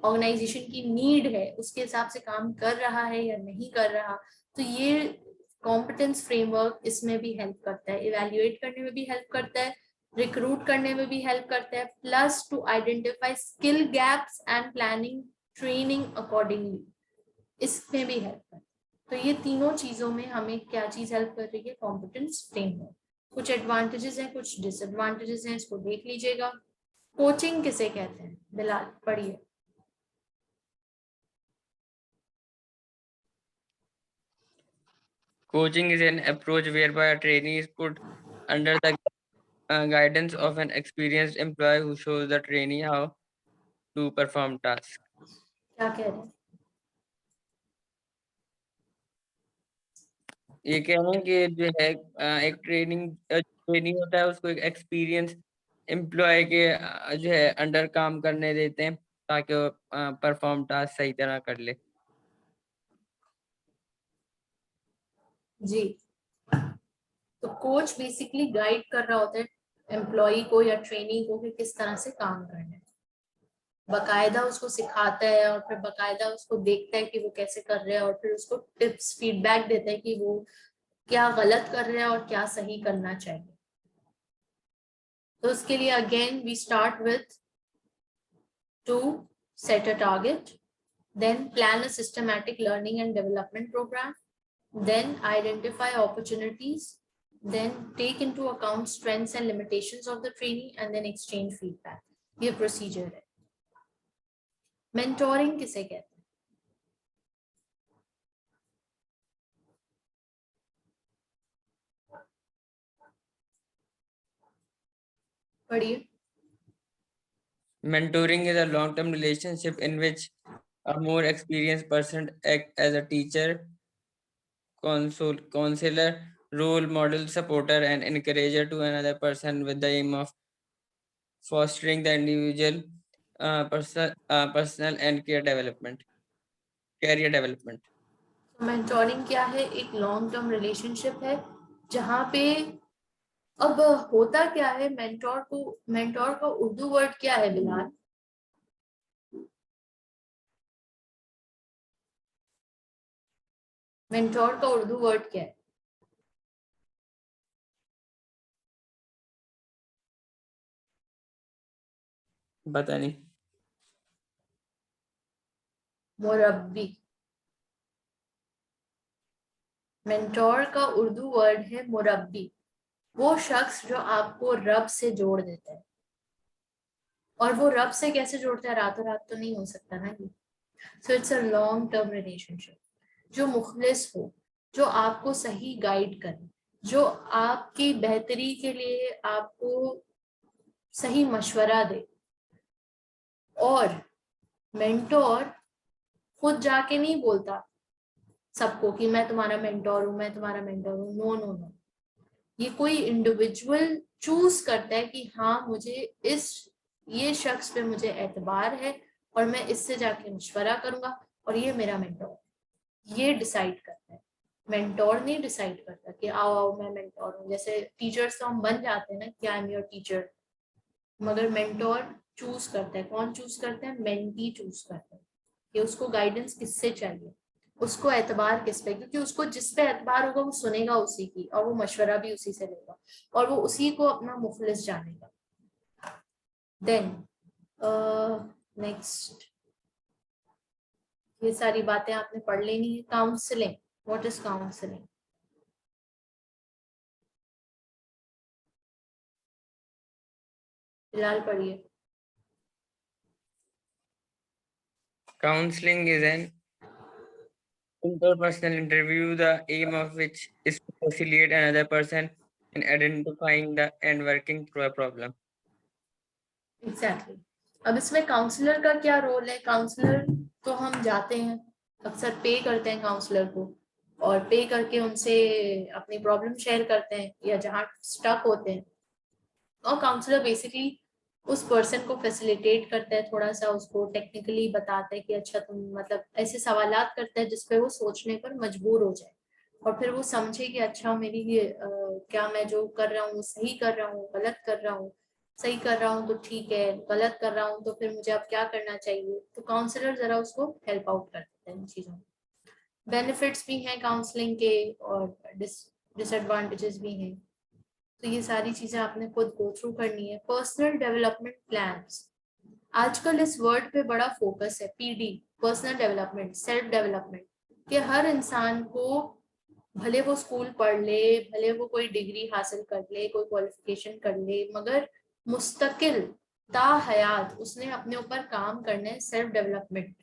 ऑर्गेनाइजेशन की नीड है उसके हिसाब से काम कर रहा है या नहीं कर रहा, तो ये कॉम्पिटेंस फ्रेमवर्क इसमें भी हेल्प करता है. इवैल्यूएट करने में भी हेल्प करता है, रिक्रूट करने में भी हेल्प करता है, plus two identify skill gaps and planning training accordingly, इसमें भी हेल्प करता है. तो ये तीनों चीजों में हमें क्या चीज हेल्प कर रही है? Competence framework. कुछ एडवांटेजेस हैं, कुछ डिसएडवांटेजेस हैं, इसको देख लीजिएगा. कोचिंग किसे कहते हैं? बिलाल पढ़िए. Coaching is an approach whereby a trainee is put under the guidance of an experienced employee who shows the trainee how to perform tasks. क्या कह रहे हैं? ये कह रहे हैं कि जो है एक ट्रेनिंग होता है उसको एक एक्सपीरियंस एम्प्लॉय के जो है अंडर काम करने देते हैं ताकि वो परफॉर्म टास्क सही तरह कर ले. जी. तो कोच बेसिकली गाइड कर रहा होता है एम्प्लॉय को या ट्रेनी को कि किस तरह से काम करना है. बकायदा उसको सिखाता है और फिर बकायदा उसको देखता है कि वो कैसे कर रहे हैं और फिर उसको टिप्स फीडबैक देता है कि वो क्या गलत कर रहे हैं और क्या सही करना चाहिए. तो उसके लिए again we start with to set a target, then plan a systematic learning and development program, then identify opportunities, then take into account strengths and limitations of the trainee, and then exchange feedback. ये procedure है. Mentoring किसे कहते हैं? पढ़िए. Mentoring is a long-term relationship in which a more experienced person acts as a teacher, counselor, role model, supporter, and encourager to another person with the aim of fostering the individual personal and career development. Mentoring क्या है? एक long term relationship है जहाँ पे अब होता क्या है, मेंटोर का उर्दू वर्ड क्या है बिलाल? मेंटोर का उर्दू वर्ड क्या है? पता नहीं. मुरब्बी. मेंटोर का उर्दू वर्ड है मुरब्बी. वो शख्स जो आपको रब से जोड़ देता है. और वो रब से कैसे जोड़ता है? रातों रात तो नहीं हो सकता ना ये. So it's a long term relationship. जो मुखलिस हो, जो आपको सही गाइड करे, जो आपकी बेहतरी के लिए आपको सही मशवरा दे. और मेंटोर खुद जाके नहीं बोलता सबको कि मैं तुम्हारा मेंटोर हूं, मैं तुम्हारा मेंटोर हूं. No no no. ये कोई इंडिविजुअल चूज करता है कि हाँ मुझे ये शख्स पे मुझे एतबार है और मैं इससे जाके मशवरा करूंगा और ये मेरा मेंटोर. ये डिसाइड करता है. मेंटोर नहीं डिसाइड करता कि आओ आओ मैं मेंटोर हूँ. जैसे टीचर्स तो हम बन जाते हैं ना कि आई एम योर टीचर, मगर मेंटोर चूज करता है. कौन चूज करता है? मेंटी चूज करता है कि उसको गाइडेंस किससे चाहिए, उसको एतबार किस पे, क्योंकि उसको जिस पे एतबार होगा वो सुनेगा उसी की और वो मशवरा भी उसी से लेगा और वो उसी को अपना मुखलिस जानेगा. देन नेक्स्ट, ये सारी बातें आपने पढ़ लेनी है. काउंसलिंग. What is counselling? फिलहाल पढ़िए. Counseling is an interpersonal interview, the aim of which is to facilitate another person in identifying and working through a problem. Exactly. अब इसमें काउंसलर का क्या रोल है? काउंसलर तो हम जाते हैं, अक्सर पे करते हैं काउंसलर को और पे करके उनसे अपनी प्रॉब्लम शेयर करते हैं या जहाँ स्टक होते हैं. और काउंसलर बेसिकली उस पर्सन को फैसिलिटेट करता है, थोड़ा सा उसको टेक्निकली बताता है कि अच्छा तुम मतलब ऐसे सवालात करता है जिसपे वो सोचने पर मजबूर हो जाए और फिर वो समझे कि अच्छा मेरी ये क्या मैं जो कर रहा हूँ सही कर रहा हूँ, गलत कर रहा हूँ, सही कर रहा हूँ तो ठीक है, गलत कर रहा हूँ तो फिर मुझे अब क्या करना चाहिए। तो काउंसलर जरा उसको हेल्प आउट कर देते हैं इन चीजों में। बेनिफिट्स भी हैं काउंसलिंग के और डिसएडवांटेजेस भी हैं, तो ये सारी चीजें आपने खुद गो थ्रू करनी है। पर्सनल डेवलपमेंट प्लान्स, आजकल इस वर्ड पे बड़ा फोकस है, PD, personal development, self development, कि हर इंसान को भले वो स्कूल पढ़ ले, भले वो कोई डिग्री हासिल कर ले, कोई क्वालिफिकेशन कर ले, मगर मुस्तकिल ताहयात उसने अपने ऊपर काम करना है, सेल्फ डेवलपमेंट।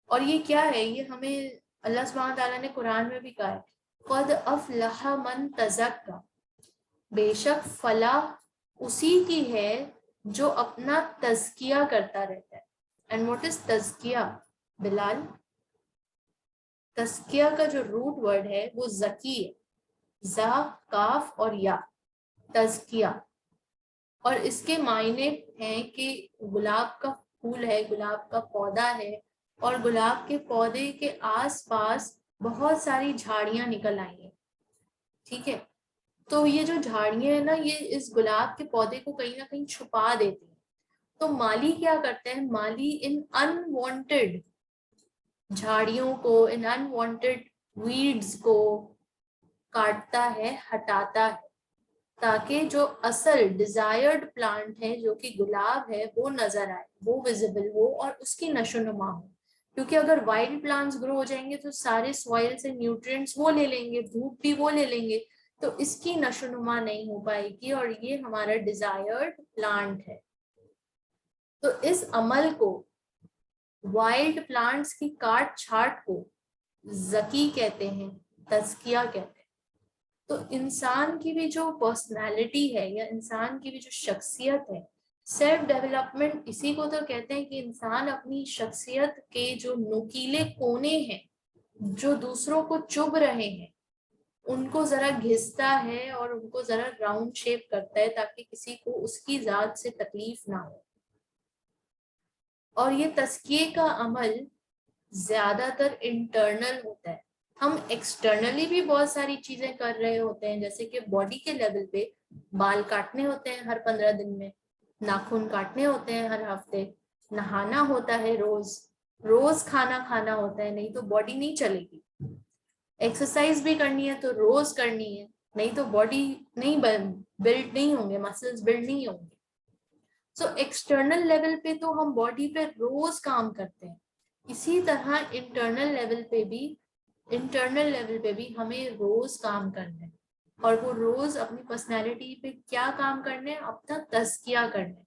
और ये क्या है, ये हमें अल्लाह सुब्हान तआला ने कुरान में भी कहा है, क़द अफ़लह मन तज़क्का, बेशक फलाह उसी की है जो अपना तज़किया करता रहता है। एंड व्हाट इज तज़किया बिलाल? तज़किया का जो रूट वर्ड है वो ज़की है, ज़ा काफ और या, तज़किया। और इसके मायने हैं कि गुलाब का फूल है, गुलाब का पौधा है, और गुलाब के पौधे के आसपास बहुत सारी झाड़ियां निकल आई हैं, ठीक है। तो ये जो झाड़ियां है ना, ये इस गुलाब के पौधे को कहीं ना कहीं छुपा देती हैं। तो माली क्या करते हैं, माली इन अनवांटेड झाड़ियों को, इन अनवांटेड वीड्स को काटता है, हटाता है, ताकि जो असल डिजायर्ड प्लांट है जो कि गुलाब है वो नजर आए, वो विजिबल हो और उसकी नशोनुमा हो। क्योंकि अगर वाइल्ड प्लांट्स ग्रो हो जाएंगे तो सारे सॉइल से न्यूट्रिएंट्स वो ले लेंगे, धूप भी वो ले लेंगे, तो इसकी नशोनुमा नहीं हो पाएगी और ये हमारा डिजायर्ड प्लांट है। तो इस अमल को, वाइल्ड प्लांट्स की काट छाट को ज़की कहते हैं, तज़किया कहते हैं। तो इंसान की भी जो पर्सनालिटी है या इंसान की भी जो शख्सियत है, सेल्फ डेवलपमेंट इसी को तो कहते हैं कि इंसान अपनी शख्सियत के जो नुकीले कोने हैं, जो दूसरों को चुभ रहे हैं, उनको जरा घिसता है और उनको जरा राउंड शेप करता है ताकि किसी को उसकी जात से तकलीफ ना हो। और ये तज़किये का अमल ज्यादातर इंटरनल होता है। हम एक्सटर्नली भी बहुत सारी चीजें कर रहे होते हैं, जैसे कि बॉडी के लेवल पे बाल काटने होते हैं हर 15 दिन में, नाखून काटने होते हैं हर हफ्ते, नहाना होता है रोज, रोज खाना खाना होता है, नहीं तो बॉडी नहीं चलेगी। एक्सरसाइज भी करनी है तो रोज करनी है, नहीं तो बॉडी नहीं बिल्ड नहीं होंगे, मसल्स बिल्ड नहीं होंगे। सो एक्सटर्नल लेवल पे तो हम बॉडी पे रोज काम करते हैं, इसी तरह इंटरनल लेवल पे भी हमें रोज काम करना है। और वो रोज अपनी पर्सनैलिटी पे क्या काम करने हैं, अपना तज़किया करना है।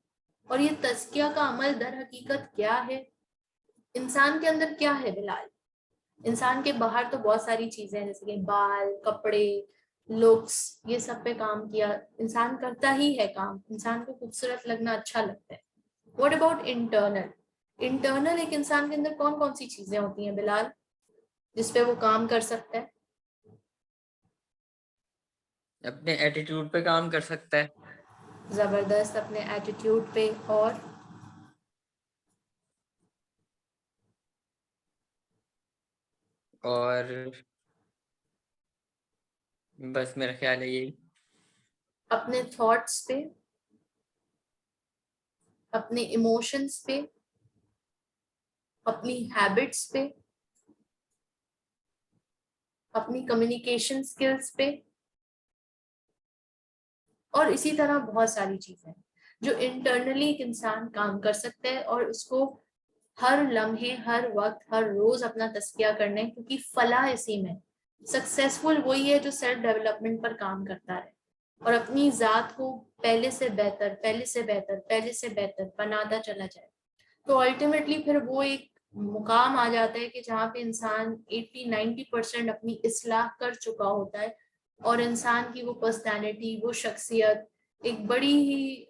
और ये तज़किया का अमल दर हकीकत क्या है, इंसान के अंदर क्या है बिलाल? इंसान के बाहर तो बहुत सारी चीजें हैं, जैसे कि बाल, कपड़े, लुक्स, ये सब पे काम किया, इंसान करता ही है काम, इंसान को खूबसूरत लगना अच्छा लगता है। What about internal? इंटरनल एक इंसान के अंदर कौन कौन सी चीजें होती हैं बिलाल जिसपे वो काम कर सकता है? अपने एटीट्यूड पे काम कर सकता है, जबरदस्त, अपने एटीट्यूड पे। और बस मेरा ख्याल है यही। अपने थॉट्स पे, अपने इमोशंस पे, अपनी हैबिट्स पे, अपनी कम्युनिकेशन स्किल्स पे, और इसी तरह बहुत सारी चीजें जो इंटरनली एक इंसान काम कर सकता है और उसको हर लम्हे, हर वक्त, हर रोज अपना तज़किया करना है, क्योंकि फलाह इसी में। सक्सेसफुल वही है जो सेल्फ डेवलपमेंट पर काम करता है और अपनी जात को पहले से बेहतर, पहले से बेहतर, पहले से बेहतर बनाता चला जाए। तो अल्टीमेटली फिर वो एक मुकाम आ जाता है कि जहाँ पे इंसान 80-90% अपनी इस्लाह कर चुका होता है और इंसान की वो पर्सनालिटी, वो शख्सियत एक बड़ी ही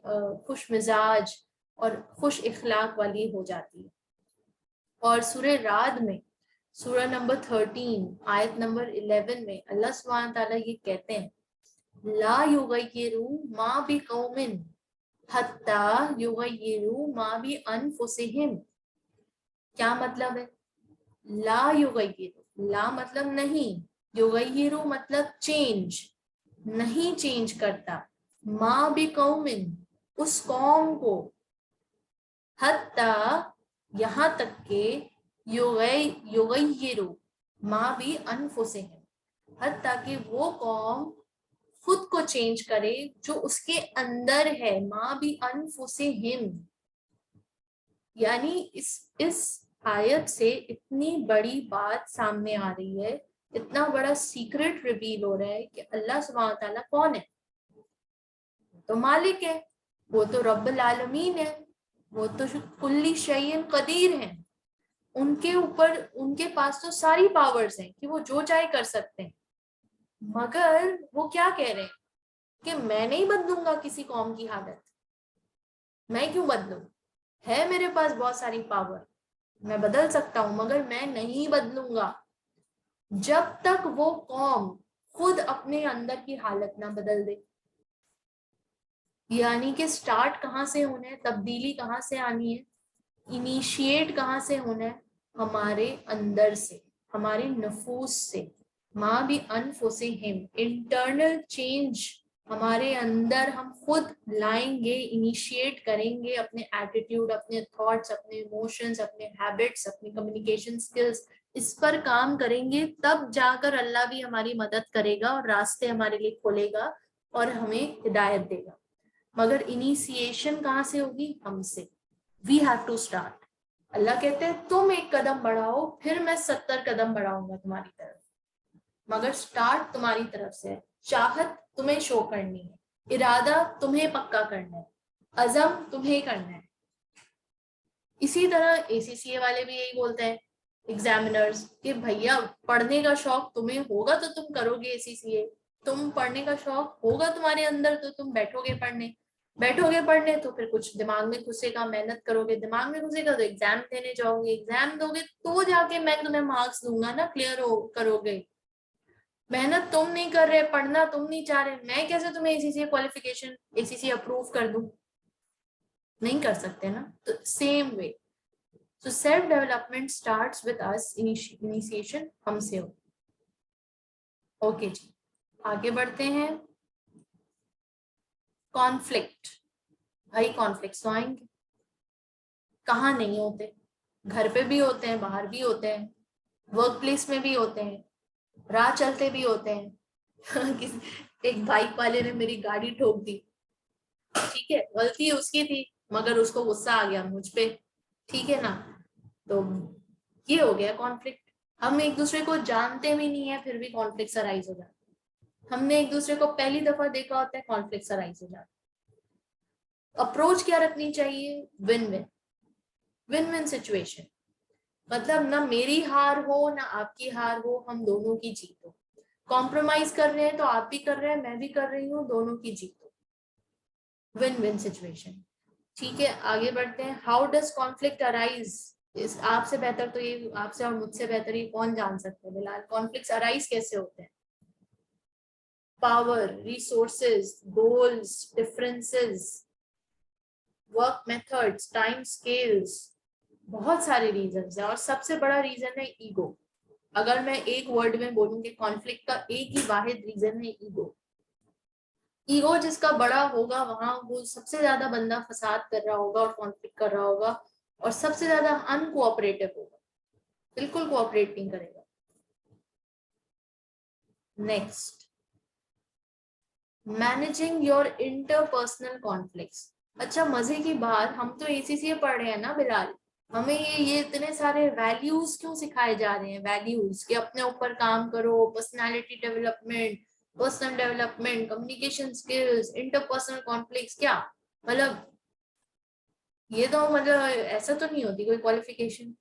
खुश मिजाज और खुश इखलाक वाली हो जाती है। और सूरह राद में, सूरह नंबर 13 आयत नंबर 11 में अल्लाह सुब्हान ताला ये कहते हैं, ला युगय्यिरू मा बिकौमिन हत्ता युगय्यिरू मा भी अनफुसिहिम। क्या मतलब है? ला युगय्यिरू, ला मतलब नहीं, युगय्यिरू मतलब चेंज, नहीं चेंज करता, माँ भी कौमिन, उस कौम को, हत्ता यहाँ तक के युगय्यिरू माँ भी अनफुसिहिम, हत्ता कि वो कौम खुद को चेंज करे जो उसके अंदर है, माँ भी अनफुसिहिम। यानी इस आयत से इतनी बड़ी बात सामने आ रही है, इतना बड़ा सीक्रेट रिवील हो रहा है कि अल्लाह सुब्हानहू तआला कौन है? तो मालिक है, वो तो रब्बुल आलमीन है, वो तो कुल्ली शैइन कदीर है। उनके ऊपर, उनके पास तो सारी पावर्स हैं कि वो जो चाहे कर सकते हैं। मगर वो क्या कह रहे हैं कि मैं नहीं बदलूंगा किसी कौम की हालत। मैं क्यों बदलूं? है मेरे पास बहुत सारी पावर, मैं बदल सकता हूं, मगर मैं नहीं बदलूंगा जब तक वो कौम खुद अपने अंदर की हालत ना बदल दे। यानी कि स्टार्ट कहाँ से होना है, तब्दीली कहाँ से आनी है, इनिशिएट कहाँ से होना है? हमारे अंदर से, हमारे नफूस से। माँ भी अनफुसिहिम, इंटरनल चेंज हमारे अंदर हम खुद लाएंगे, इनिशिएट करेंगे अपने एटीट्यूड, अपने थॉट्स, अपने इमोशंस, अपने हैबिट्स, अपनी कम्युनिकेशन स्किल्स, इस पर काम करेंगे, तब जाकर अल्लाह भी हमारी मदद करेगा और रास्ते हमारे लिए खोलेगा और हमें हिदायत देगा। मगर इनिशिएशन कहाँ से होगी? हमसे। We have to start. Allah कहते हैं तुम एक कदम बढ़ाओ, फिर मैं 70 कदम बढ़ाऊंगा तुम्हारी तरफ, मगर स्टार्ट तुम्हारी तरफ से है। चाहत तुम्हें शो करनी है, इरादा तुम्हें पक्का करना है, अज़म तुम्हें करना है। इसी तरह ACCA वाले भी यही बोलते हैं, एग्जामिनर्स, कि भैया पढ़ने का शौक तुम्हें होगा तो तुम करोगे ACCA, तुम पढ़ने का शौक होगा तुम्हारे अंदर तो तुम बैठोगे पढ़ने, बैठोगे पढ़ने तो फिर कुछ दिमाग में घुसेगा, मेहनत करोगे, दिमाग में घुसेगा तो एग्जाम देने जाओगे, एग्जाम दोगे तो जाके मैं तुम्हें मार्क्स दूंगा ना, क्लियर हो करोगे। मेहनत तुम नहीं कर रहे, पढ़ना तुम नहीं चाह रहे, मैं कैसे तुम्हें ACCA क्वालिफिकेशन, ACCA अप्रूव कर दूं? नहीं कर सकते ना। तो same way, so self development starts with us, initiation हमसे हो। ओके जी, आगे बढ़ते हैं। कॉन्फ्लिक्ट, भाई कॉन्फ्लिक्ट तो आएंगे, कहाँ नहीं होते? घर पे भी होते हैं, बाहर भी होते हैं, वर्क प्लेस में भी होते हैं, राह चलते भी होते हैं। एक बाइक वाले ने मेरी गाड़ी ठोक दी, ठीक है, गलती उसकी थी, मगर उसको गुस्सा आ गया मुझ पे, ठीक है ना? तो ये हो गया कॉन्फ्लिक्ट। हम एक दूसरे को जानते भी नहीं है, फिर भी कॉन्फ्लिक्ट अराइज हो जाते हैं। हमने एक दूसरे को पहली दफा देखा होता है, कॉन्फ्लिक्ट अराइज हो जाते हैं। अप्रोच क्या रखनी चाहिए? Win win, win win situation. मतलब ना मेरी हार हो ना आपकी हार हो, हम दोनों की जीत हो। कॉम्प्रोमाइज कर रहे हैं तो आप भी कर रहे हैं, मैं भी कर रही हूँ, दोनों की जीत हो, विन विन सिचुएशन। ठीक है, आगे बढ़ते हैं। How does conflict arise? इस आपसे बेहतर तो ये, आपसे और मुझसे बेहतर ये कौन जान सकता है बिलाल, कॉन्फ्लिक्ट अराइज कैसे होते हैं? Power, resources, goals, differences, work methods, time scales, बहुत सारे रीजन है, और सबसे बड़ा रीजन है ईगो। अगर मैं एक वर्ड में बोलूं कि कॉन्फ्लिक्ट का एक ही वाहिद रीजन है ईगो। ईगो जिसका बड़ा होगा वहां वो सबसे ज्यादा बंदा फसाद कर रहा होगा और कॉन्फ्लिक्ट कर रहा होगा, और सबसे ज्यादा अनकोऑपरेटिव होगा, बिल्कुल कोऑपरेट नहीं करेगा। Next, managing your interpersonal conflicts. अच्छा, मजे की बात, हम तो ACCA पढ़ रहे हैं ना बिलाल, हमें ये इतने सारे वैल्यूज क्यों सिखाए जा रहे हैं? वैल्यूज कि अपने ऊपर काम करो, personality development, personal development, communication skills, interpersonal conflicts, क्या मतलब? ये तो मतलब ऐसा तो नहीं होती कोई क्वालिफिकेशन।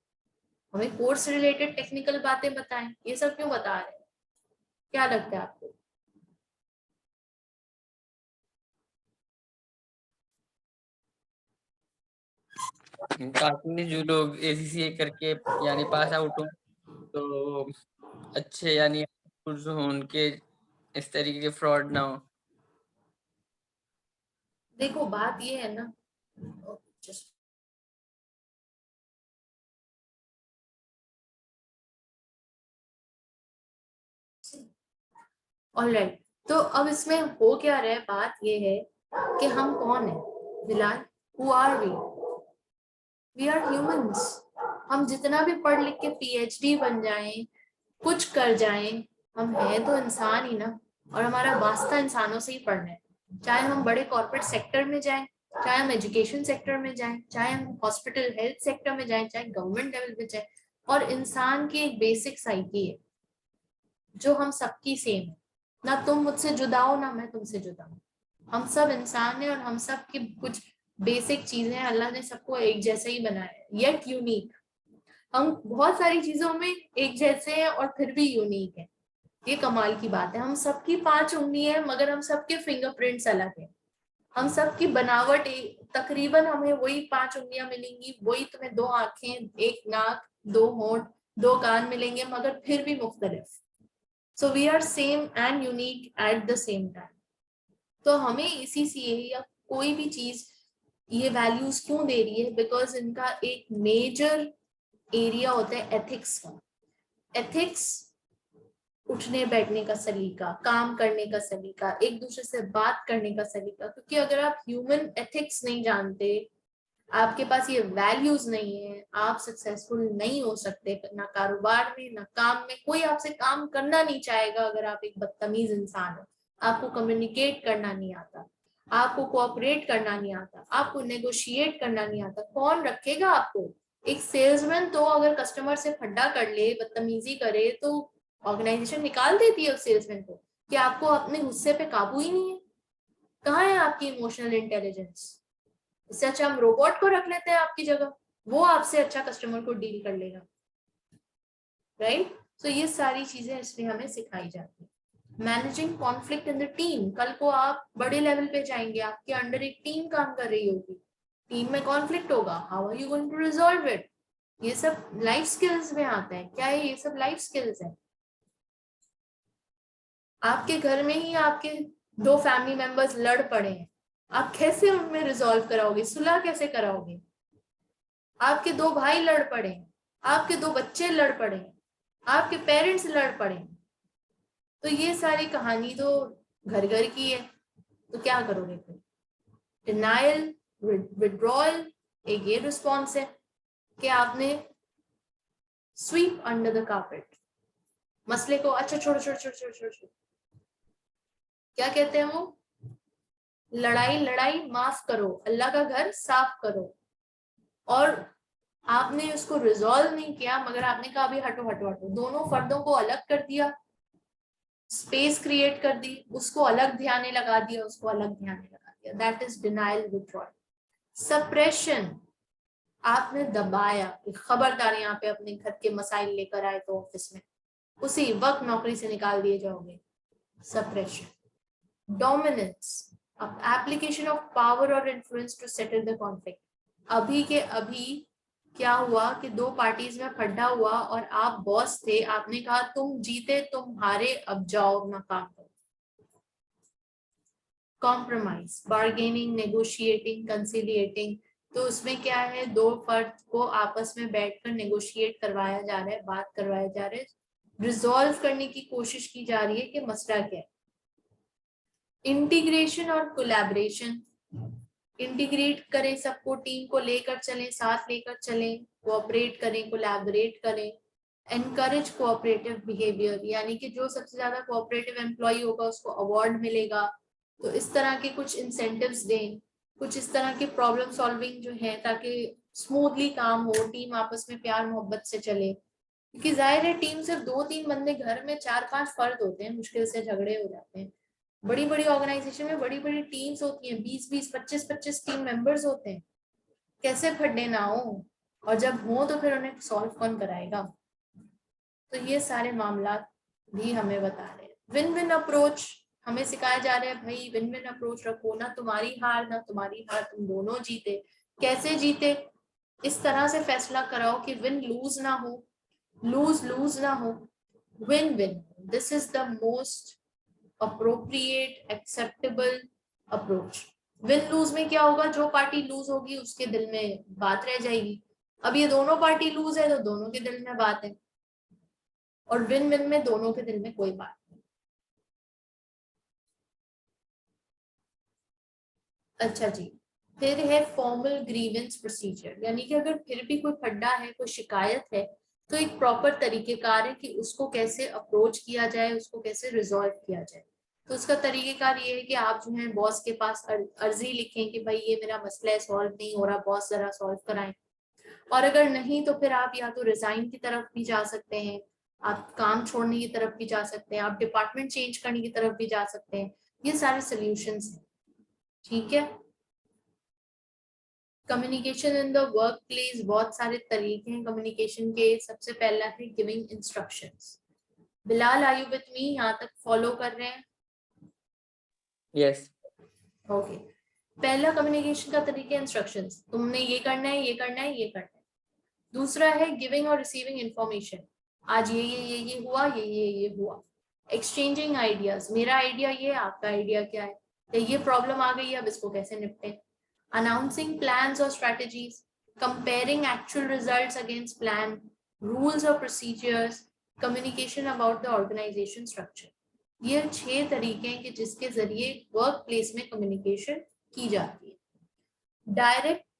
हमें कोर्स रिलेटेड टेक्निकल बातें बताएं, ये सब क्यों बता रहे हैं? क्या लगता है आपको? काफी जो लोग ACCA करके यानी पास आउट हो तो अच्छे यानी हो उनके, इस तरीके के फ्रॉड ना हो। देखो बात ये है ना, just ऑलराइट। तो अब इसमें हो क्या रहा है, बात ये है कि हम कौन है Bilal, who are we are humans. हम जितना भी पढ़ लिख के पीएचडी बन जाएं, कुछ कर जाएं, हम हैं तो इंसान ही ना, और हमारा वास्ता इंसानों से ही पढ़ना है। चाहे हम बड़े कॉर्पोरेट सेक्टर में जाएं, चाहे हम एजुकेशन सेक्टर में जाएं, चाहे हम हॉस्पिटल हेल्थ सेक्टर में जाएं, चाहे गवर्नमेंट लेवल पे जाएं, और इंसान की एक बेसिक साइकी है जो हम सबकी सेम है। ना तुम मुझसे जुदा हो, ना मैं तुमसे जुदा हूँ। हम सब इंसान हैं और हम सब की कुछ बेसिक चीजें अल्लाह ने सबको एक जैसा ही बनाया है, येट यूनिक। हम बहुत सारी चीजों में एक जैसे हैं और फिर भी यूनिक है। ये कमाल की बात है। हम सबकी 5 उंगली है मगर हम सबके फिंगरप्रिंट्स अलग है। हम सबकी बनावट तकरीबन हमें वही 5 उंगलियां मिलेंगी, वही तुम्हें 2 आंखें, 1 नाक, 2 होंठ, 2 कान मिलेंगे, मगर फिर भी मुख्तलिफ। So we are same and unique at the same time. तो हमें इसी से या कोई भी चीज ये वैल्यूज क्यों दे रही है, बिकॉज इनका एक मेजर एरिया होता है एथिक्स का। एथिक्स उठने बैठने का सलीका, काम करने का सलीका, एक दूसरे से बात करने का सलीका। क्योंकि अगर आप ह्यूमन एथिक्स नहीं जानते, आपके पास ये वैल्यूज नहीं है, आप सक्सेसफुल नहीं हो सकते, ना कारोबार में ना काम में। कोई आपसे काम करना नहीं चाहेगा अगर आप एक बदतमीज इंसान हो। आपको कम्युनिकेट करना नहीं आता, आपको कोऑपरेट करना नहीं आता, आपको नेगोशिएट करना नहीं आता, कौन रखेगा आपको। एक सेल्समैन तो अगर कस्टमर से फड्डा कर ले, बदतमीजी करे, तो ऑर्गेनाइजेशन निकाल देती है उस सेल्समैन को कि आपको अपने गुस्से पे काबू ही नहीं है। कहाँ है आपकी इमोशनल इंटेलिजेंस। इससे अच्छा हम रोबोट को रख लेते हैं आपकी जगह, वो आपसे अच्छा कस्टमर को डील कर लेगा, राइट। तो ये सारी चीजें इसमें हमें सिखाई जाती है। Managing conflict in the team, कल को आप बड़े लेवल पे जाएंगे, आपके अंडर एक टीम काम कर रही होगी, टीम में कॉन्फ्लिक्ट होगा, how are you going to resolve it. ये सब लाइफ स्किल्स में आता है। क्या है ये सब लाइफ स्किल्स है। आपके घर में ही आपके 2 फैमिली मेंबर्स लड़ पड़े हैं, आप कैसे उनमें रिजॉल्व कराओगे, सुलह कैसे कराओगे। आपके 2 भाई लड़ पड़े हैं, आपके 2 बच्चे लड़ पड़े हैं, आपके पेरेंट्स लड़ पड़े हैं, तो ये सारी कहानी तो घर घर की है। तो क्या करोगे फिर। डिनायल, विड्रॉल, एक ये रिस्पॉन्स है कि आपने स्वीप अंडर द कार्पेट, मसले को अच्छा छोड़ो छोड़ो छोड़ो छोड़ो छोड़ो। क्या कहते हैं वो, लड़ाई लड़ाई माफ करो, अल्लाह का घर साफ करो। और आपने उसको रिजॉल्व नहीं किया, मगर आपने कहा अभी हटो हटो हटो, दोनों फर्दों को अलग कर दिया, स्पेस क्रिएट कर दी, उसको अलग ध्यान लगा दिया, उसको अलग ध्यान लगा दिया। That is denial, withdrawal. Suppression, आपने दबाया। खबरदार यहाँ पे अपने घर के मसाइल लेकर आए तो ऑफिस में उसी वक्त नौकरी से निकाल दिए जाओगे। Suppression. Dominance, application of power और influence to settle the conflict. अभी के अभी क्या हुआ कि 2 पार्टीज में फड्डा हुआ और आप बॉस थे, आपने कहा तुम जीते तुम हारे, अब जाओ अपना काम करो। Compromise, bargaining, negotiating, conciliating. तो उसमें क्या है, 2 फर्द को आपस में बैठकर नेगोशिएट करवाया जा रहा है, बात करवाया जा रहा है, रिजॉल्व करने की कोशिश की जा रही है कि मसला क्या है। इंटीग्रेशन और कोलैबोरेशन, इंटीग्रेट करें सबको, टीम को लेकर चलें, साथ लेकर चलें, कोऑपरेट करें, कोलैबोरेट करें। एनकरेज कोऑपरेटिव बिहेवियर, यानी कि जो सबसे ज्यादा कोऑपरेटिव एम्प्लॉय होगा उसको अवार्ड मिलेगा। तो इस तरह के कुछ इंसेंटिव्स दें, कुछ इस तरह के प्रॉब्लम सॉल्विंग जो है, ताकि स्मूथली काम हो, टीम आपस में प्यार मोहब्बत से चले। क्योंकि जाहिर है टीम सिर्फ 2-3 बंदे, घर में 4-5 फर्द होते हैं, मुश्किल से झगड़े हो जाते हैं। बड़ी बड़ी ऑर्गेनाइजेशन में बड़ी बड़ी टीम्स होती हैं, 20-20, 25-25 टीम मेंबर्स होते हैं, कैसे फड्डे ना हो। और जब हो तो फिर उन्हें सॉल्व कौन कराएगा। तो ये सारे मामला भी हमें बता रहे हैं। विन विन अप्रोच हमें सिखाया जा रहा है, भाई विन विन अप्रोच रखो, ना तुम्हारी हार ना तुम्हारी हार, तुम दोनों जीते। कैसे जीते, इस तरह से फैसला कराओ कि विन लूज ना हो, लूज लूज ना हो, win win. This is the most appropriate acceptable approach। Win loose में क्या होगा, जो पार्टी लूज होगी उसके दिल में बात रह जाएगी। अब ये दोनों पार्टी लूज है तो दोनों के दिल में बात है, और विन विन में दोनों के दिल में कोई बात नहीं। अच्छा जी, फिर है फॉर्मल ग्रीवेंस प्रोसीजर, यानी कि अगर फिर भी कोई खड्डा है, कोई शिकायत है, तो एक प्रॉपर तरीकेकार है कि उसको कैसे अप्रोच किया जाए, उसको कैसे रिजॉल्व किया जाए। तो उसका तरीकेकार ये है कि आप जो है बॉस के पास अर्जी लिखें कि भाई ये मेरा मसला है, सॉल्व नहीं हो रहा, बॉस जरा सॉल्व कराएं। और अगर नहीं तो फिर आप या तो रिजाइन की तरफ भी जा सकते हैं, आप काम छोड़ने की तरफ भी जा सकते हैं, आप डिपार्टमेंट चेंज करने की तरफ भी जा सकते हैं। ये सारे सोल्यूशंस हैं, ठीक है। Communication in the workplace, बहुत सारे तरीके हैं कम्युनिकेशन के। सबसे पहला है giving instructions. Bilal, are you with me? यहाँ तक फॉलो कर रहे हैं? यस। ओके। पहला कम्युनिकेशन का तरीका इंस्ट्रक्शंस, तुमने ये करना है, ये करना है, ये करना है। दूसरा है गिविंग और रिसीविंग इंफॉर्मेशन, आज ये हुआ, ये हुआ। एक्सचेंजिंग आइडियाज, मेरा आइडिया ये, आपका आइडिया क्या है, तो ये प्रॉब्लम आ गई है, अब इसको कैसे निपटें। अनाउंसिंग प्लान्स और strategies, comparing actual results against plan, rules और procedures, communication about the organization structure. ये 6 तरीके हैं कि जिसके जरिए वर्क प्लेस में कम्युनिकेशन की जाती है।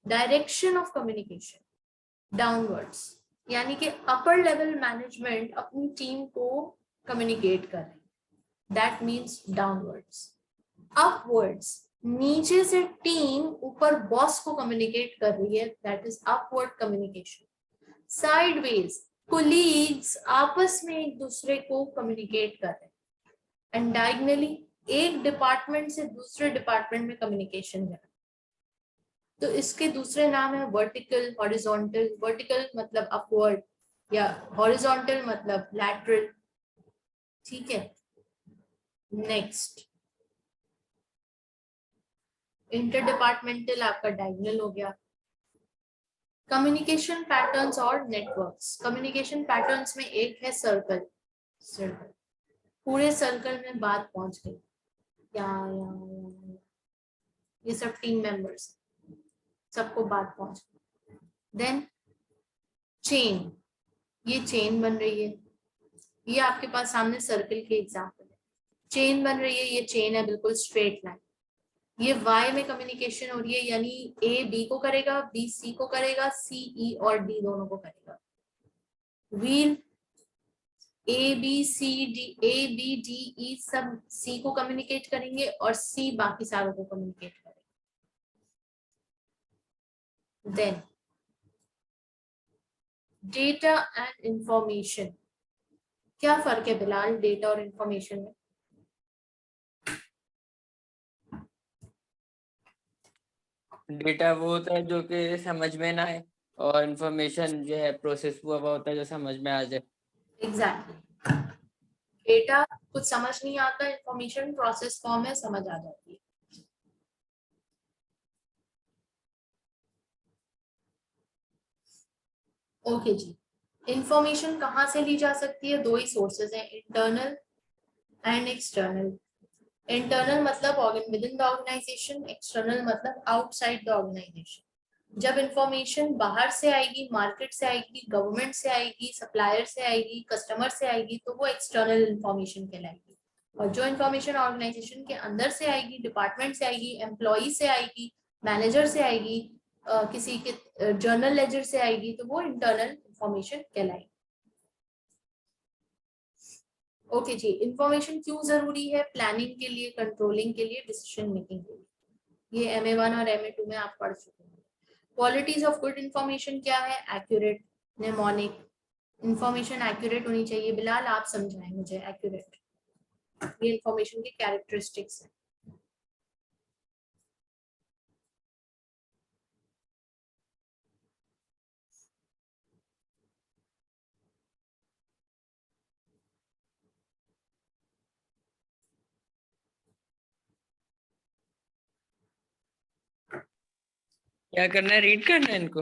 डायरेक्शन ऑफ कम्युनिकेशन डाउनवर्ड्स, यानी कि अपर लेवल मैनेजमेंट अपनी टीम को कम्युनिकेट कर रही है, दैट मीन्स डाउनवर्ड्स। अपवर्ड्स, नीचे से टीम ऊपर बॉस को कम्युनिकेट कर रही है, that is upward communication. Sideways, colleagues आपस में एक दूसरे को कम्युनिकेट कर रहे हैं। एंड डायगनली, एक डिपार्टमेंट से दूसरे डिपार्टमेंट में कम्युनिकेशन है, तो इसके दूसरे नाम है वर्टिकल, हॉरिजॉन्टल। वर्टिकल मतलब अपवर्ड, या हॉरिजॉन्टल मतलब लैटरल, ठीक है। नेक्स्ट, इंटर डिपार्टमेंटल आपका डायगोनल हो गया। कम्युनिकेशन पैटर्न्स और नेटवर्क्स, कम्युनिकेशन पैटर्न्स में एक है सर्कल। सर्कल, पूरे सर्कल में बात पहुंच गई, या ये सब टीम मेंबर्स, सबको बात पहुंच गई। देन चेन, ये चेन बन रही है, ये आपके पास सामने सर्कल के एग्जांपल है, चेन बन रही है, ये चेन है बिल्कुल स्ट्रेट लाइन। ये वाई में कम्युनिकेशन हो रही है, यानी ए बी को करेगा, बी सी को करेगा, सी ई और डी दोनों को करेगा। Wheel, A B C D, A B D E सब सी को कम्युनिकेट करेंगे और सी बाकी सारों को कम्युनिकेट करेंगे। देन डेटा एंड इंफॉर्मेशन, क्या फर्क है बिलाल डेटा और इंफॉर्मेशन में? डेटा वो होता है जो कि समझ में ना आए, और इंफॉर्मेशन जो है प्रोसेस हुआ हुआ होता है जो समझ में आ जाए। एग्जैक्टली, डेटा कुछ समझ नहीं आता, इंफॉर्मेशन प्रोसेस फॉर्म में समझ आ जाती है। ओके जी, इंफॉर्मेशन कहाँ से ली जा सकती है? 2 ही सोर्सेज हैं, इंटरनल एंड एक्सटर्नल। इंटरनल मतलब within the organisation, external मतलब आउटसाइड द ऑर्गेनाइजेशन। जब इंफॉर्मेशन बाहर से आएगी, मार्केट से आएगी, गवर्नमेंट से आएगी, सप्लायर से आएगी, कस्टमर से आएगी, तो वो एक्सटर्नल इंफॉर्मेशन कहलाएगी। और जो इंफॉर्मेशन ऑर्गेनाइजेशन के अंदर से आएगी, डिपार्टमेंट से आएगी, एम्प्लॉय से आएगी, मैनेजर से आएगी, किसी के जर्नल लेजर से आएगी, तो वो इंटरनल इंफॉर्मेशन कहलाएगी। ओके जी, इंफॉर्मेशन क्यों जरूरी है? प्लानिंग के लिए, कंट्रोलिंग के लिए, डिसीजन मेकिंग के लिए। ये MA1 और MA2 में आप पढ़ चुके हैं। क्वालिटीज ऑफ गुड इंफॉर्मेशन क्या है? एक्यूरेट, नेमोनिक, इंफॉर्मेशन एक्यूरेट होनी चाहिए। बिलाल आप समझाएं मुझे एक्यूरेट, ये इंफॉर्मेशन के कैरेक्टरिस्टिक्स हैं। क्या करना है, रीड करना है इनको?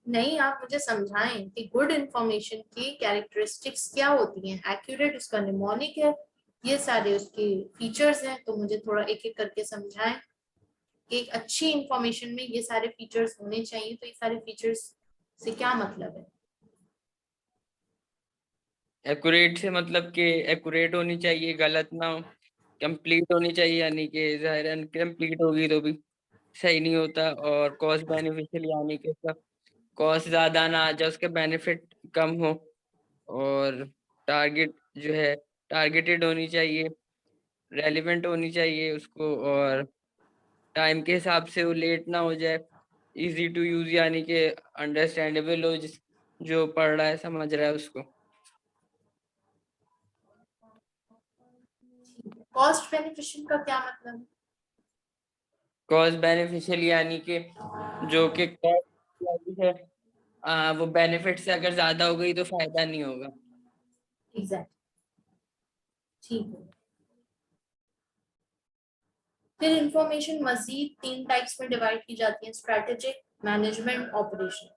नहीं, आप मुझे समझाएं कि गुड इंफॉर्मेशन की कैरेक्टरिस्टिक्स क्या होती हैं। एक्यूरेट उसका निमोनिक है, ये सारे उसके फीचर्स हैं, तो मुझे थोड़ा एक एक करके समझाएं एक अच्छी इंफॉर्मेशन में ये सारे फीचर्स होने चाहिए, तो ये सारे फीचर्स से क्या मतलब है? एक्यूरेट से मतलब कि एक्यूरेट होनी चाहिए, गलत ना हो, कंप्लीट होनी चाहिए, यानी कि ज़ाहिर है इनकम्प्लीट होगी तो भी सही नहीं होता, और कॉस्ट बेनिफिशियल यानी कि उसका कॉस्ट ज़्यादा ना आ जाए, उसके बेनिफिट कम हो, और टारगेट जो है टारगेटेड होनी चाहिए, रेलेवेंट होनी चाहिए उसको, और टाइम के हिसाब से वो लेट ना हो जाए, इजी टू यूज यानी कि अंडरस्टैंडेबल हो, जो पढ़ रहा है समझ रहा है उसको। कॉस्ट बेनिफिशियल का क्या मतलब है? कॉस्ट बेनिफिशियल यानी कि जो कि कॉस्ट है वो बेनिफिट से अगर ज्यादा हो गई तो फायदा नहीं होगा। एग्जैक्ट, ठीक है। फिर इंफॉर्मेशन मजीद 3 टाइप्स में डिवाइड की जाती है, strategic, management, operation.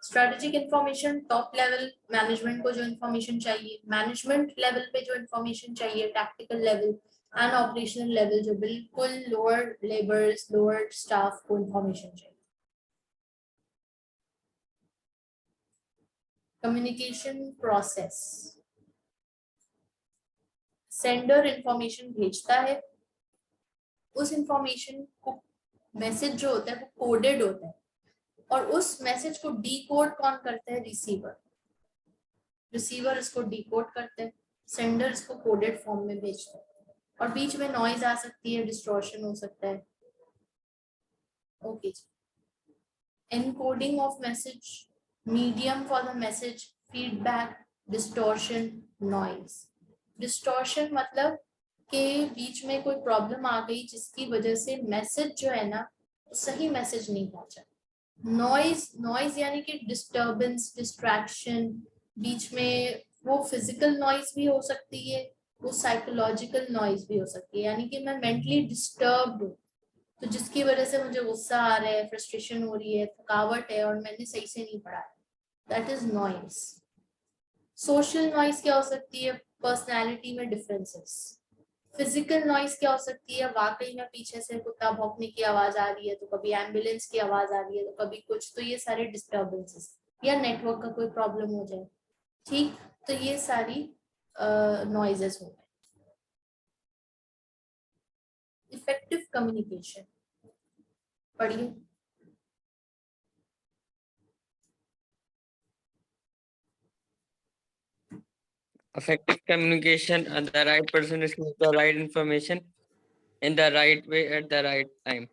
Strategic information top level management को जो इंफॉर्मेशन चाहिए, मैनेजमेंट लेवल पे जो इंफॉर्मेशन चाहिए tactical level, and operational level जो बिल्कुल लोअर लेबर्स लोअर स्टाफ को इंफॉर्मेशन चाहिए। कम्युनिकेशन प्रोसेस, सेंडर इंफॉर्मेशन भेजता है, उस इंफॉर्मेशन को मैसेज जो होता है वो कोडेड होता है, और उस मैसेज को डीकोड कौन करता है? रिसीवर। रिसीवर इसको डीकोड करता है, सेंडर इसको कोडेड फॉर्म में भेजता है, और बीच में नॉइज आ सकती है, डिस्टॉर्शन हो सकता है। ओके जी। Encoding of message, medium for the message, feedback, distortion, noise. Distortion मतलब के बीच में कोई प्रॉब्लम आ गई जिसकी वजह से मैसेज जो है ना सही मैसेज नहीं पहुंचा। नॉइज, नॉइज यानी कि डिस्टर्बेंस, डिस्ट्रैक्शन, बीच में वो फिजिकल नॉइज भी हो सकती है, वो साइकोलॉजिकल नॉइज भी हो सकती है, यानी कि मैं मेंटली डिस्टर्ब्ड हूँ, तो जिसकी वजह से मुझे गुस्सा आ रहा है, फ्रस्ट्रेशन हो रही है, थकावट है, और मैंने सही से नहीं पढ़ा है, that is noise. Social noise क्या हो सकती है? पर्सनैलिटी में डिफरेंसेस। फिजिकल नॉइज क्या हो सकती है? वाकई में पीछे से कुत्ता भौंकने की आवाज आ रही है, तो कभी एम्बुलेंस की आवाज आ रही है, तो कभी कुछ, तो ये सारे डिस्टर्बेंसेस, या नेटवर्क का कोई प्रॉब्लम हो जाए, ठीक, तो ये सारी नॉइजेस हो गए। इफेक्टिव कम्युनिकेशन पढ़िए। Effective communication, the right person receives the right information in the right way at the right time.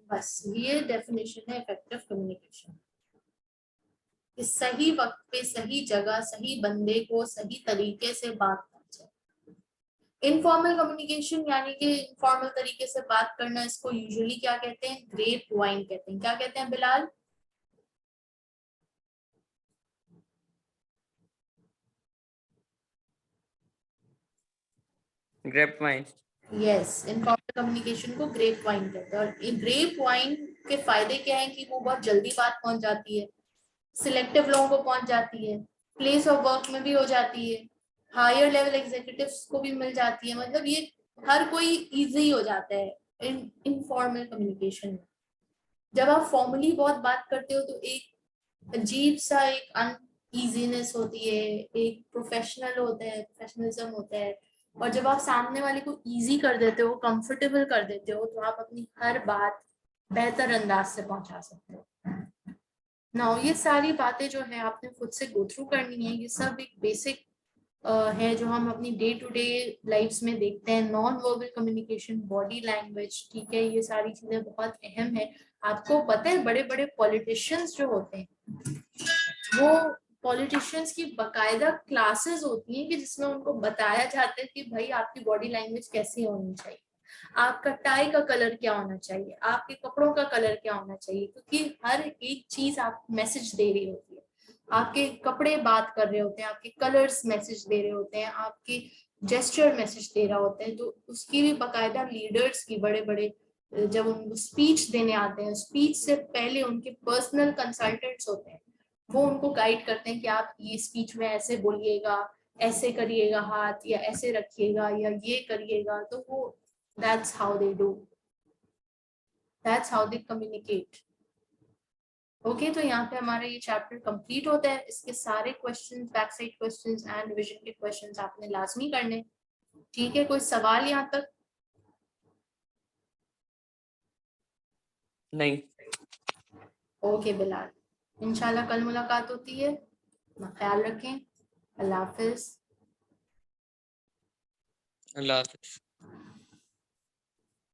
बस ये डेफिनेशन है इफेक्टिव कम्युनिकेशन, कि सही वक्त पे सही जगह सही बंदे को सही तरीके से बात करना चाहिए। इनफॉर्मल कम्युनिकेशन यानी कि इनफॉर्मल तरीके से बात करना, इसको यूजुअली क्या कहते हैं? ग्रेप वाइन कहते हैं। क्या कहते हैं Bilal? Grapevine. Yes, informal communication को ग्रेप वाइन कहते हैं। और ग्रेप वाइन के फायदे क्या है कि वो बहुत जल्दी बात पहुंच जाती है, सिलेक्टिव लोगों को पहुंच जाती है, प्लेस ऑफ वर्क में भी हो जाती है, हायर लेवल एग्जीक्यूटिव्स को भी मिल जाती है, मतलब ये हर कोई इजी हो जाता है इनफॉर्मल कम्युनिकेशन में। जब आप फॉर्मली बहुत बात करते हो तो एक अजीब सा एक अनईजीनेस होती है, एक प्रोफेशनल होता है, प्रोफेशनलिज्म होता है, और जब आप सामने वाले को इजी कर देते हो, कंफर्टेबल कर देते हो, तो आप अपनी हर बात बेहतर अंदाज से पहुंचा सकते हो ना। ये सारी बातें जो है आपने खुद से गो थ्रू करनी है, ये सब एक बेसिक है जो हम अपनी डे टू डे लाइफ्स में देखते हैं। Non verbal communication, body language, ठीक है, ये सारी चीजें बहुत अहम है। आपको पता है बड़े बड़े पॉलिटिशियंस जो होते हैं, वो पॉलिटिशियंस की बकायदा क्लासेस होती हैं कि जिसमें उनको बताया जाता है कि भाई आपकी बॉडी लैंग्वेज कैसी होनी चाहिए, आपका टाई का कलर क्या होना चाहिए, आपके कपड़ों का कलर क्या होना चाहिए, क्योंकि हर एक चीज आप मैसेज दे रही होती है। आपके कपड़े बात कर रहे होते हैं, आपके कलर्स मैसेज दे रहे होते हैं, आपके जेस्चर मैसेज दे रहा होता है, तो उसकी भी बकायदा लीडर्स की, बड़े बड़े जब उनको स्पीच देने आते हैं, स्पीच से पहले उनके पर्सनल कंसल्टेंट्स होते हैं, वो उनको गाइड करते हैं कि आप ये स्पीच में ऐसे बोलिएगा, ऐसे करिएगा हाथ, या ऐसे रखिएगा, या ये करिएगा, तो वो that's how they do that's how they communicate. Okay, तो यहाँ पे हमारा ये चैप्टर कंप्लीट होता है। इसके सारे questions, back side questions and revision के क्वेश्चंस आपने लाजमी करने। ठीक है, कोई सवाल यहाँ तक? नहीं। ओके बिलाल, इंशाल्लाह कल मुलाकात होती है। अपना ख्याल रखें। अल्लाह हाफिज। अल्लाह हाफिज।